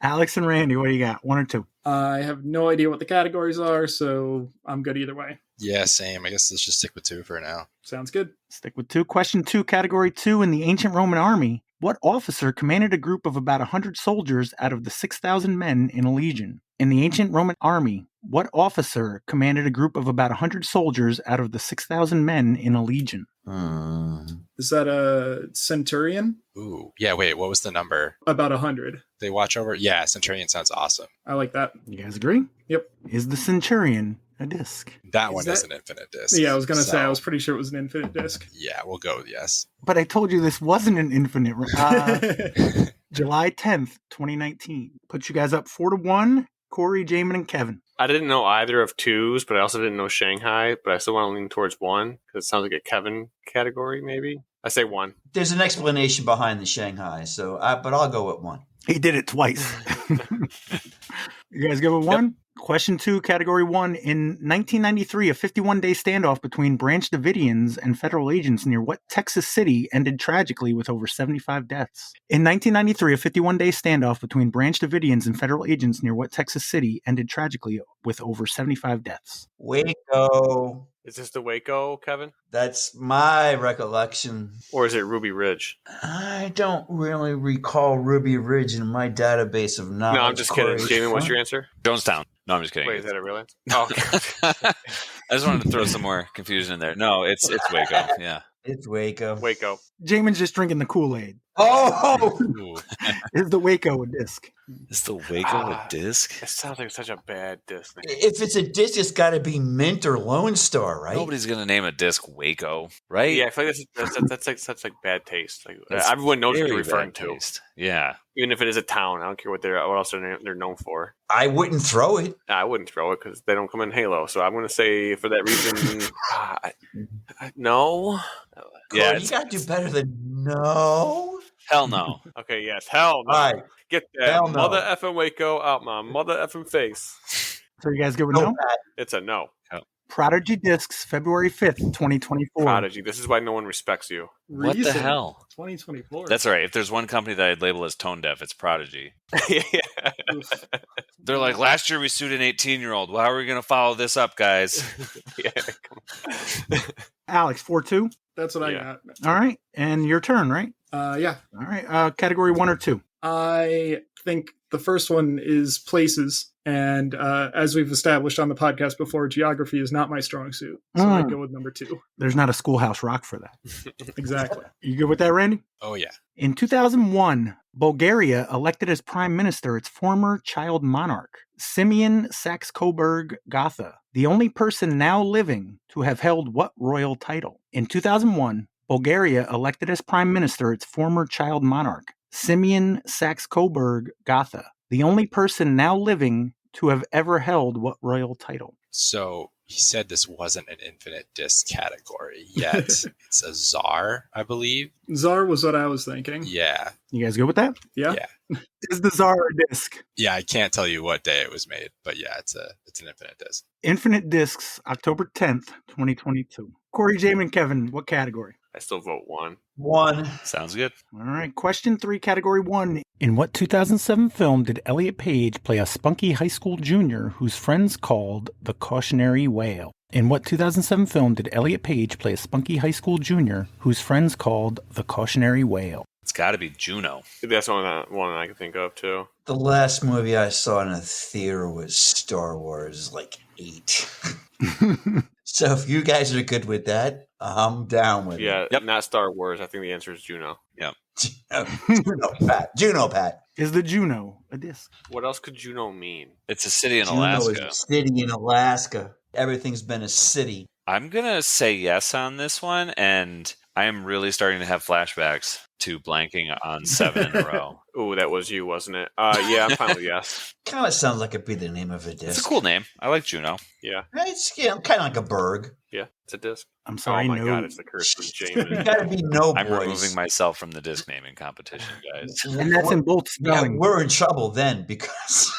Alex and Randy, what do you got? 1 or 2? I have no idea what the categories are, so I'm good either way. Yeah, same. I guess let's just stick with 2 for now. Sounds good. Stick with 2. Question 2, category 2. In the ancient Roman army, what officer commanded a group of about 100 soldiers out of the 6,000 men in a legion? In the ancient Roman army, what officer commanded a group of about 100 soldiers out of the 6,000 men in a legion? Is that a centurion? Ooh. Yeah, wait, what was the number? About 100. They watch over? Yeah, Centurion sounds awesome. I like that. You guys agree? Yep. Is the centurion a disc? That Is one that- is an infinite disc. Yeah, I was going to say, I so- was pretty sure it was an infinite disc. Yeah, we'll go with yes. But I told you this wasn't an infinite. July 10th, 2019. Put you guys up 4-1. Corey, Jaimen, and Kevin. I didn't know either of 2s, but I also didn't know Shanghai, but I still want to lean towards 1 because it sounds like a Kevin category, maybe. I say 1. There's an explanation behind the Shanghai, but I'll go with 1. He did it twice. You guys go with 1? Question 2, category 1. In 1993, a 51-day standoff between Branch Davidians and federal agents near what Texas city ended tragically with over 75 deaths? In 1993, a 51-day standoff between Branch Davidians and federal agents near what Texas city ended tragically with over 75 deaths? Waco. Is this the Waco, Kevin? That's my recollection. Or is it Ruby Ridge? I don't really recall Ruby Ridge in my database of knowledge. No, I'm just kidding. Jaimen, what's your answer? Jonestown. No, I'm just kidding. Wait, is that a real answer? Oh, I just wanted to throw some more confusion in there. No, it's Waco. Yeah. It's Waco. Waco. Jaimen's just drinking the Kool-Aid. Oh! Ooh. Is the Waco a disc? Is the Waco a disc? It sounds like such a bad disc. If it's a disc, it's got to be Mint or Lone Star, right? Nobody's gonna name a disc Waco, right? Yeah, I feel like that's like such like bad taste. Like That's everyone knows what very you're referring bad to, taste. Yeah. even if it is a town. I don't care what else they're known for. I wouldn't throw it. I wouldn't throw it because they don't come in Halo. So I'm going to say for that reason, no. Yeah, Corey, you got to do better than no. Hell no. Okay, yes, hell no. All right. Get that Hell no. mother effing Waco out my mother effing face. So you guys go with No, no? Pat. It's a no. Prodigy Discs, February 5th, 2024. Prodigy. This is why no one respects you. What the Recent. hell? 2024. That's all right. If there's one company that I'd label as tone deaf, it's Prodigy. Yeah. Oof. They're like, last year we sued an 18-year-old. Well, how are we going to follow this up, guys? Yeah, come on. Alex, 4-2. That's what I Yeah. got. All right. And your turn, right? Yeah. All right. Category 1 or 2. I think the first one is places. And as we've established on the podcast before, geography is not my strong suit. So I go with number 2. There's not a Schoolhouse Rock for that. Exactly. You good with that, Randy? Oh, yeah. In 2001, Bulgaria elected as prime minister its former child monarch, Simeon Saxe-Coburg-Gotha, the only person now living to have held what royal title? In 2001, Bulgaria elected as prime minister its former child monarch, Simeon Saxe-Coburg-Gotha, the only person now living to have ever held what royal title? So he said this wasn't an infinite disc category, yet it's a czar, I believe. Tsar was what I was thinking. Yeah. You guys good with that? Yeah. Yeah. Is the Tsar a disc? Yeah, I can't tell you what day it was made, but yeah, it's an infinite disc. Infinite Discs, October 10th, 2022. Corey, Jaimen, Kevin, what category? I still vote 1. 1. Sounds good. All right, question 3, category 1. In what 2007 film did Elliot Page play a spunky high school junior whose friends called the Cautionary Whale? In what 2007 film did Elliot Page play a spunky high school junior whose friends called the Cautionary Whale? It's got to be Juno. That's one I can think of too. The last movie I saw in a theater was Star Wars, like 8. So if you guys are good with that, I'm down with Yeah, Yep. not Star Wars. I think the answer is Juno. it. Juno, Pat. Is the Juno a disc? What else could Juneau mean? It's a city in Juneau is Alaska. a city in Alaska. Everything's been a city. I'm going to say yes on this one, and I am really starting to have flashbacks to blanking on 7 in a row. Oh, that was you, wasn't it? Yeah, I'm fine with yes. Kind of sounds like it'd be the name of a disc. It's a cool name. I like Juneau. Yeah, It's kind of like a burg. yeah, it's a disc. I'm sorry, Oh my no. god, it's the curse of You Jaimen. gotta be no I'm boys. removing myself from the disc naming competition, guys. And that's in both Yeah, spelling. we're in trouble then because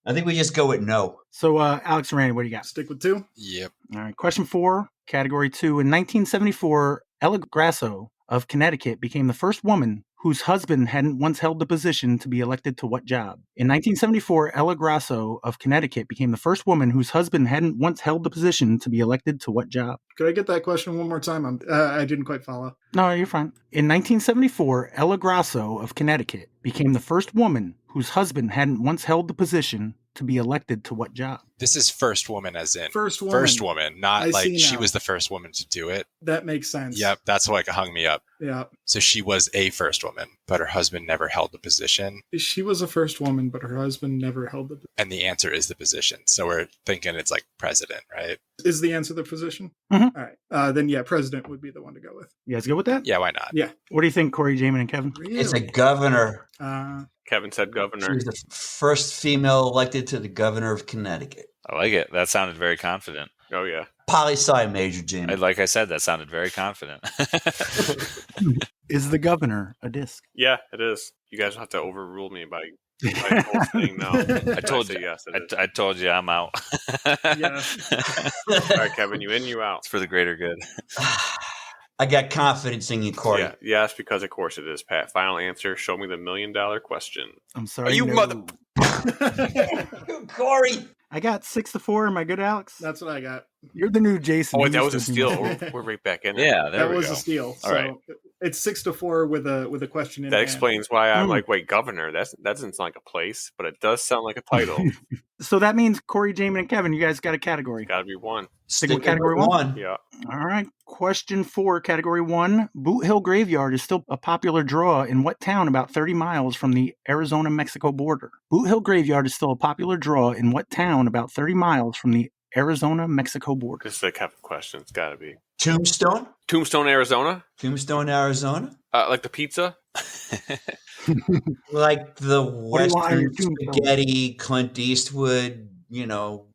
I think we just go with no. So, Alex and Randy, what do you got? Stick with 2. Yep. All right. Question 4, category 2. In 1974, Ella Grasso of Connecticut became the first woman whose husband hadn't once held the position to be elected to what job? In 1974, Ella Grasso of Connecticut became the first woman whose husband hadn't once held the position to be elected to what job? Could I get that question one more time? I didn't quite follow. No, you're fine. In 1974, Ella Grasso of Connecticut became the first woman whose husband hadn't once held the position to be elected to what job? This is first woman as in First woman. not I like see she now. was the first woman to do it. That makes sense. Yep, that's what hung me up. Yeah. So she was a first woman, but her husband never held the position. She was a first woman, but her husband never held the... And the answer is the position. So we're thinking it's like president, right? Is the answer the position? Mhm. All right. Then, yeah, president would be the one to go with. You guys go with that? Yeah, why not? Yeah. What do you think, Corey, Jaimen, and Kevin? Really? It's a governor. Kevin said She governor. was the first female elected to the governor of Connecticut. I like it. That sounded very confident. Oh yeah. Poli-sci major, Jamie. Like I said, that sounded very confident. Is the governor a disc? Yeah, it is. You guys don't have to overrule me by the whole thing now. I told say you. yes. It is. I told you I'm out. Yeah. All right, Kevin, you in, you out. It's for the greater good. I got confidence in you, Corey. Yeah, yes, because of course it is, Pat. Final answer. Show me the $1 million question. I'm sorry. You no. mother- Corey. I got 6-4. Am I good, Alex? That's what I got. You're the new Jason. Oh, You that was a just- steal. We're right back in it. Yeah, there That we was go. a steal. All So right. it's 6-4 with a question in That hand. explains why I'm Hmm. like, wait, governor. That doesn't sound like a place, but it does sound like a title. So that means Corey, Jaimen, and Kevin, you guys got a category. Got to be one. Stick with category one? Yeah. All right. Question 4, category 1. Boot Hill Graveyard is still a popular draw in what town about 30 miles from the Arizona-Mexico border? Boot Hill Graveyard is still a popular draw in what town about 30 miles from the Arizona-Mexico border? This is a Kevin question. It's got to be Tombstone? Tombstone, Arizona. Tombstone, Arizona? Like the pizza. Like the do you want on your Western tombstone? spaghetti, Clint Eastwood,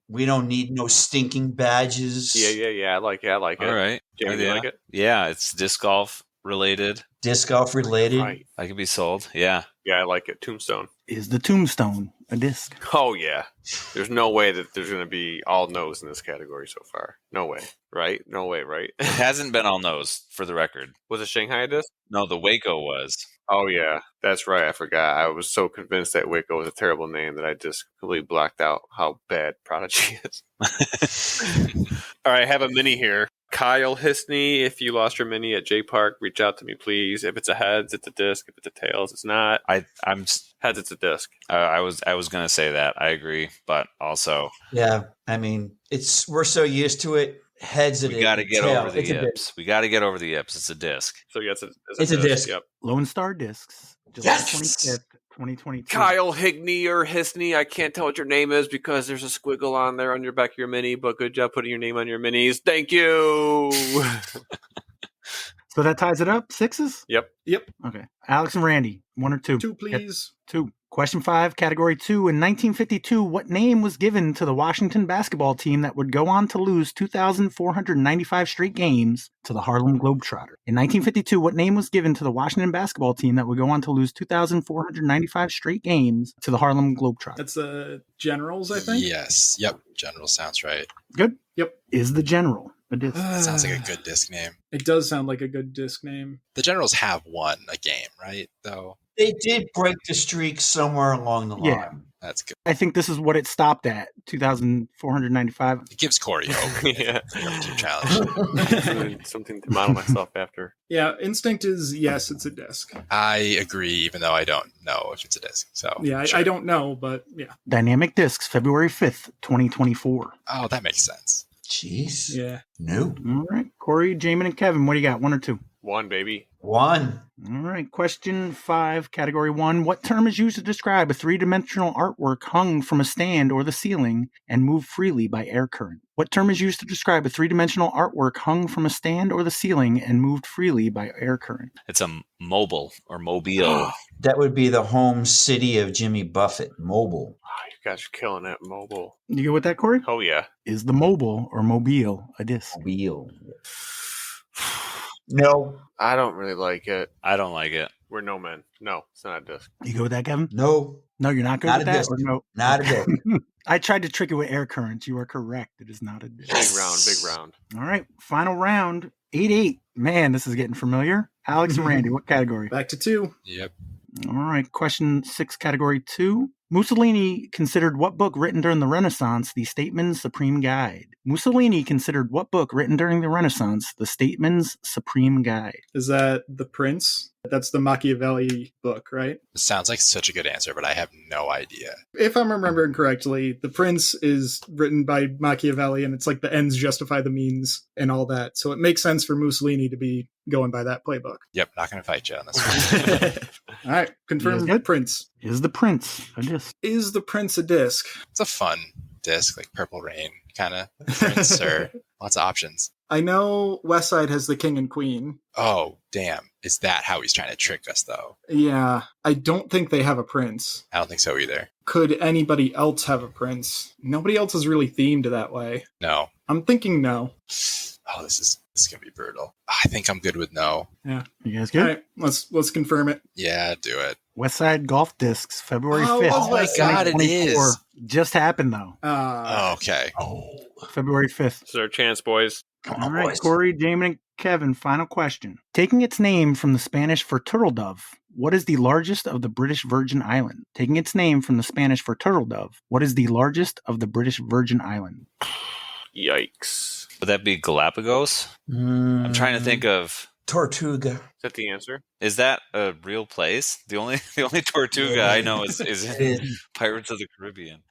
we don't need no stinking badges. Yeah. I like it. All right. Jamie, you like it? Yeah, it's disc golf related. Disc golf related. Right. I could be sold. Yeah. Yeah, I like it. Tombstone. Is the tombstone a disc? Oh yeah. There's no way that there's going to be all no's in this category so far. No way. Right? No way. Right? It hasn't been all nose, for the record. Was it Shanghai a disc? No, the Waco was. Oh yeah, that's right. I forgot. I was so convinced that Waco was a terrible name that I just completely blocked out how bad Prodigy is. All right, I have a mini here. Kyle Hisney, if you lost your mini at J Park, reach out to me, please. If it's a heads, it's a disc. If it's a tails, it's not. I'm Heads, it's a disc. I was going to say that. I agree, but also Yeah. I mean, we're so used to it. Heads it we got to get tail. over the It's a disc. yips. We got to get over the yips. It's a disc. So yeah, It's a disc. Yep. Lone Star Discs, July Yes! 25th, 2022. Kyle Higney or Hisney, I can't tell what your name is because there's a squiggle on there on your back of your mini, but good job putting your name on your minis. Thank you. So that ties it up. 6s? Yep. Okay. Alex and Randy, 1 or 2? 2, please. 2. Question 5, category 2. In 1952, what name was given to the Washington basketball team that would go on to lose 2,495 straight games to the Harlem Globetrotters? In 1952, what name was given to the Washington basketball team that would go on to lose 2,495 straight games to the Harlem Globetrotters? That's Generals, I think. Yes. Yep. General sounds right. Good? Yep. Is the General a disc? That sounds like a good disc name. It does sound like a good disc name. The Generals have won a game, right? Though They did break the streak somewhere along the line. Yeah. that's good. I think this is what it stopped at, 2,495. It gives Corey hope. Yeah. Team challenge. Something to model myself after. Yeah, instinct is yes, it's a disc. I agree, even though I don't know if it's a disc. So Yeah, sure. I don't know, but yeah. Dynamic Discs, February 5th, 2024. Oh, that makes sense. Jeez. Yeah. No. All right. Corey, Jaimen, and Kevin, what do you got? 1 or 2? 1, baby. 1. All right. Question 5, category 1. What term is used to describe a three-dimensional artwork hung from a stand or the ceiling and moved freely by air current? What term is used to describe a three-dimensional artwork hung from a stand or the ceiling and moved freely by air current? It's a mobile or mobile. That would be the home city of Jimmy Buffett, Mobile. Oh, you guys are killing it. Mobile. You go with that, Corey? Oh, yeah. Is the mobile or mobile a disc? Wheel. No. I don't really like it. I don't like it. We're no men. No, it's not a disc. You go with that, Kevin? No. No, you're not good Not with a that? disc. Or no? Not a disc. I tried to trick you with air currents. You are correct. It is not a disc. Big round. All right. Final round. 8-8. Man, this is getting familiar. Alex and Randy, what category? Back to 2. Yep. All right. Question 6, category 2. Mussolini considered what book written during the Renaissance the Statesman's Supreme Guide? Mussolini considered what book written during the Renaissance the Statesman's Supreme Guide? Is that The Prince? That's the Machiavelli book, right? It sounds like such a good answer, but I have no idea. If I'm remembering correctly, The Prince is written by Machiavelli, and it's like the ends justify the means and all that. So it makes sense for Mussolini to be going by that playbook. Yep, not going to fight you on this one. All right, confirm Yes. Prince. Is the Prince a disc? Is The Prince a disc? It's a fun disc, like Purple Rain kind of Prince or lots of options. I know West Side has the King and Queen. Oh, damn. Is that how he's trying to trick us, though? Yeah, I don't think they have a prince. I don't think so either. Could anybody else have a prince? Nobody else is really themed that way. No. I'm thinking no. Oh, this is going to be brutal. I think I'm good with no. Yeah. You guys All good? right, let's confirm it. Yeah, do it. West Side Golf Discs, February Oh, 5th. oh my God, it 2024. is. Just happened, though. Oh, okay. February 5th. This is our chance, boys. All right, Corey, Jaimen, and Kevin, final question. Taking its name from the Spanish for turtle dove, what is the largest of the British Virgin Islands? Taking its name from the Spanish for turtle dove, what is the largest of the British Virgin Islands? Yikes. Would that be Galapagos? I'm trying to think of. Tortuga. Is that the answer? Is that a real place? The only Tortuga I know is in Pirates of the Caribbean.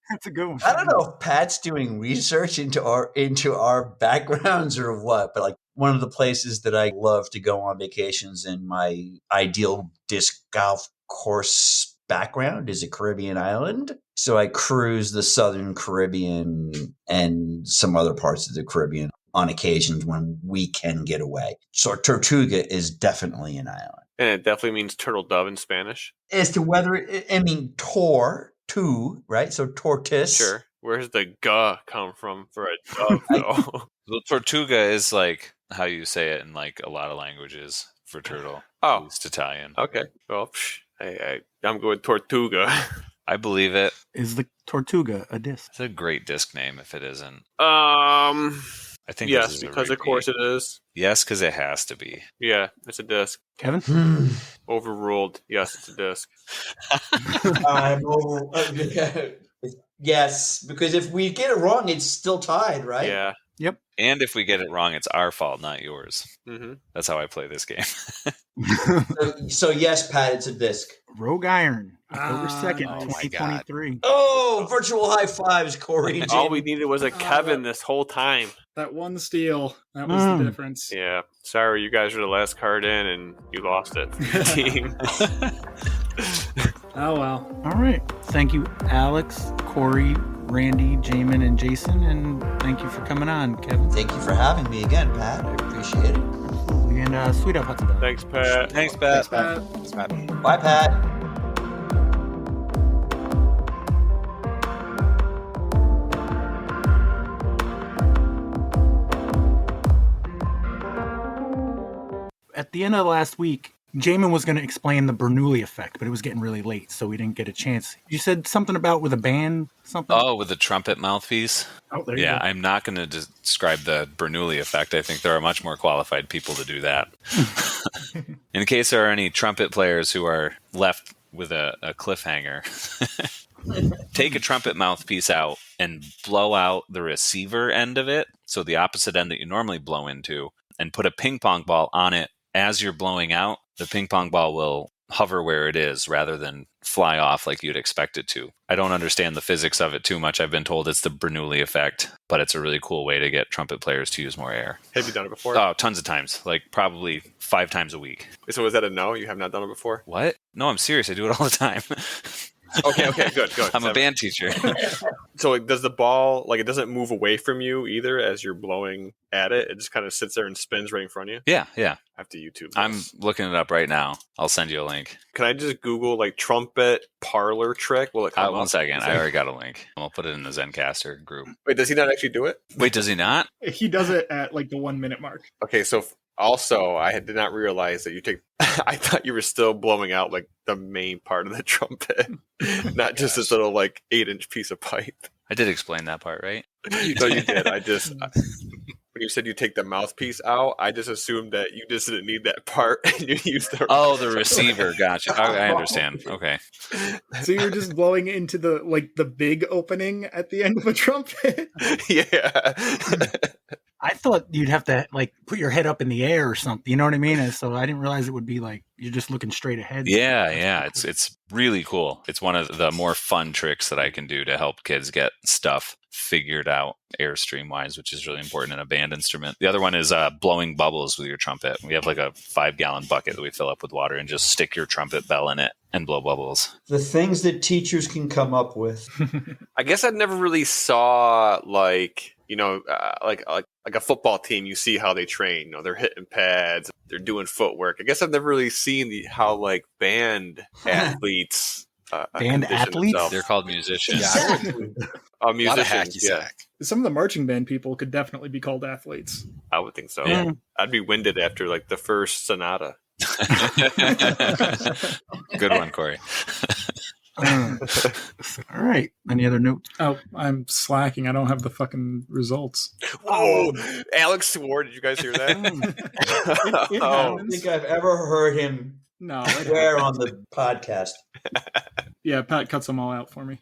That's a good one. I don't know if Pat's doing research into our backgrounds or what, but like one of the places that I love to go on vacations in my ideal disc golf course background is a Caribbean island. So I cruise the Southern Caribbean and some other parts of the Caribbean on occasions when we can get away. So Tortuga is definitely an island. And it definitely means turtle dove in Spanish. As to whether, right? So tortoise. Sure. Where's the "ga" come from for a dove, though? The Tortuga is like how you say it in like a lot of languages for turtle. Oh. At least Italian. Okay. Well, I'm going Tortuga. I believe it. Is the Tortuga a disc? It's a great disc name if it isn't. I think Yes, this is a because of repeat. course it is. Yes, because it has to be. Yeah, it's a disc. Kevin? Overruled. Yes, it's a disc. I'm over. Yes, because if we get it wrong, it's still tied, right? Yeah. Yep. And if we get it wrong, it's our fault, not yours. Mm-hmm. That's how I play this game. So yes, Pat, it's a disc. Rogue Iron, October 2nd, oh my God. 2023. Oh, virtual high fives, Corey. and All Jamie. we needed was a Kevin this whole time. That one steal, that was the difference. Yeah. Sorry, you guys were the last card in and you lost it for your team. Oh, well. All right. Thank you, Alex, Corey, Randy, Jaimen, and Jason. And thank you for coming on, Kevin. Thank you for having me again, Pat. I appreciate it. And sweet up, Hudson. Thanks, Pat. Thanks, Pat. Thanks, Pat. Bye, Pat. At the end of last week, Jaimen was going to explain the Bernoulli effect, but it was getting really late, so we didn't get a chance. You said something about with a band, something? Oh, with the trumpet mouthpiece? Oh, there you Yeah, go. I'm not going to describe the Bernoulli effect. I think there are much more qualified people to do that. In case there are any trumpet players who are left with a cliffhanger, take a trumpet mouthpiece out and blow out the receiver end of it, so the opposite end that you normally blow into, and put a ping pong ball on it as you're blowing out. The ping pong ball will hover where it is rather than fly off like you'd expect it to. I don't understand the physics of it too much. I've been told it's the Bernoulli effect, but it's a really cool way to get trumpet players to use more air. Have you done it before? Oh, tons of times. Like probably 5 times a week. So is that a no? You have not done it before? What? No, I'm serious. I do it all the time. Okay, good. I'm a band teacher. So like, does the ball, like, it doesn't move away from you either as you're blowing at it? It just kind of sits there and spins right in front of you? Yeah. I have to YouTube this. I'm looking it up right now. I'll send you a link. Can I just Google, like, trumpet parlor trick? Will it come up? 1 second. I already got a link. I'll put it in the Zencaster group. Wait, does he not actually do it? Wait, does he not? He does it at like the 1 minute mark. Okay, so also, I did not realize that you take... I thought you were still blowing out, like, the main part of the trumpet, not just this little, like, 8-inch piece of pipe. I did explain that part, right? No, you did. I just... When you said you take the mouthpiece out, I just assumed that you just didn't need that part and you used the... Oh, the receiver. Gotcha. I understand. Okay. So you're just blowing into the big opening at the end of a trumpet? Yeah. I thought you'd have to like put your head up in the air or something. You know what I mean? And so I didn't realize it would be like you're just looking straight ahead. Yeah. It's really cool. It's one of the more fun tricks that I can do to help kids get stuff figured out airstream wise, which is really important in a band instrument. The other one is blowing bubbles with your trumpet. We have like a 5-gallon bucket that we fill up with water and just stick your trumpet bell in it and blow bubbles. The things that teachers can come up with. I guess I never really saw like, you know, like a football team. You see how they train. You know, they're hitting pads, they're doing footwork. I guess I've never really seen how like band athletes. Band athletes? Themselves. They're called musicians. Exactly. A lot of Musicians, hacky sack. Some of the marching band people could definitely be called athletes. I would think so. Yeah. I'd be winded after like the first sonata. Good one, Corey. All right. Any other notes? Oh, I'm slacking. I don't have the fucking results. Oh, Alex swore. Did you guys hear that? It Oh. I don't happens. think I've ever heard him No. swear on the podcast. Yeah, Pat cuts them all out for me.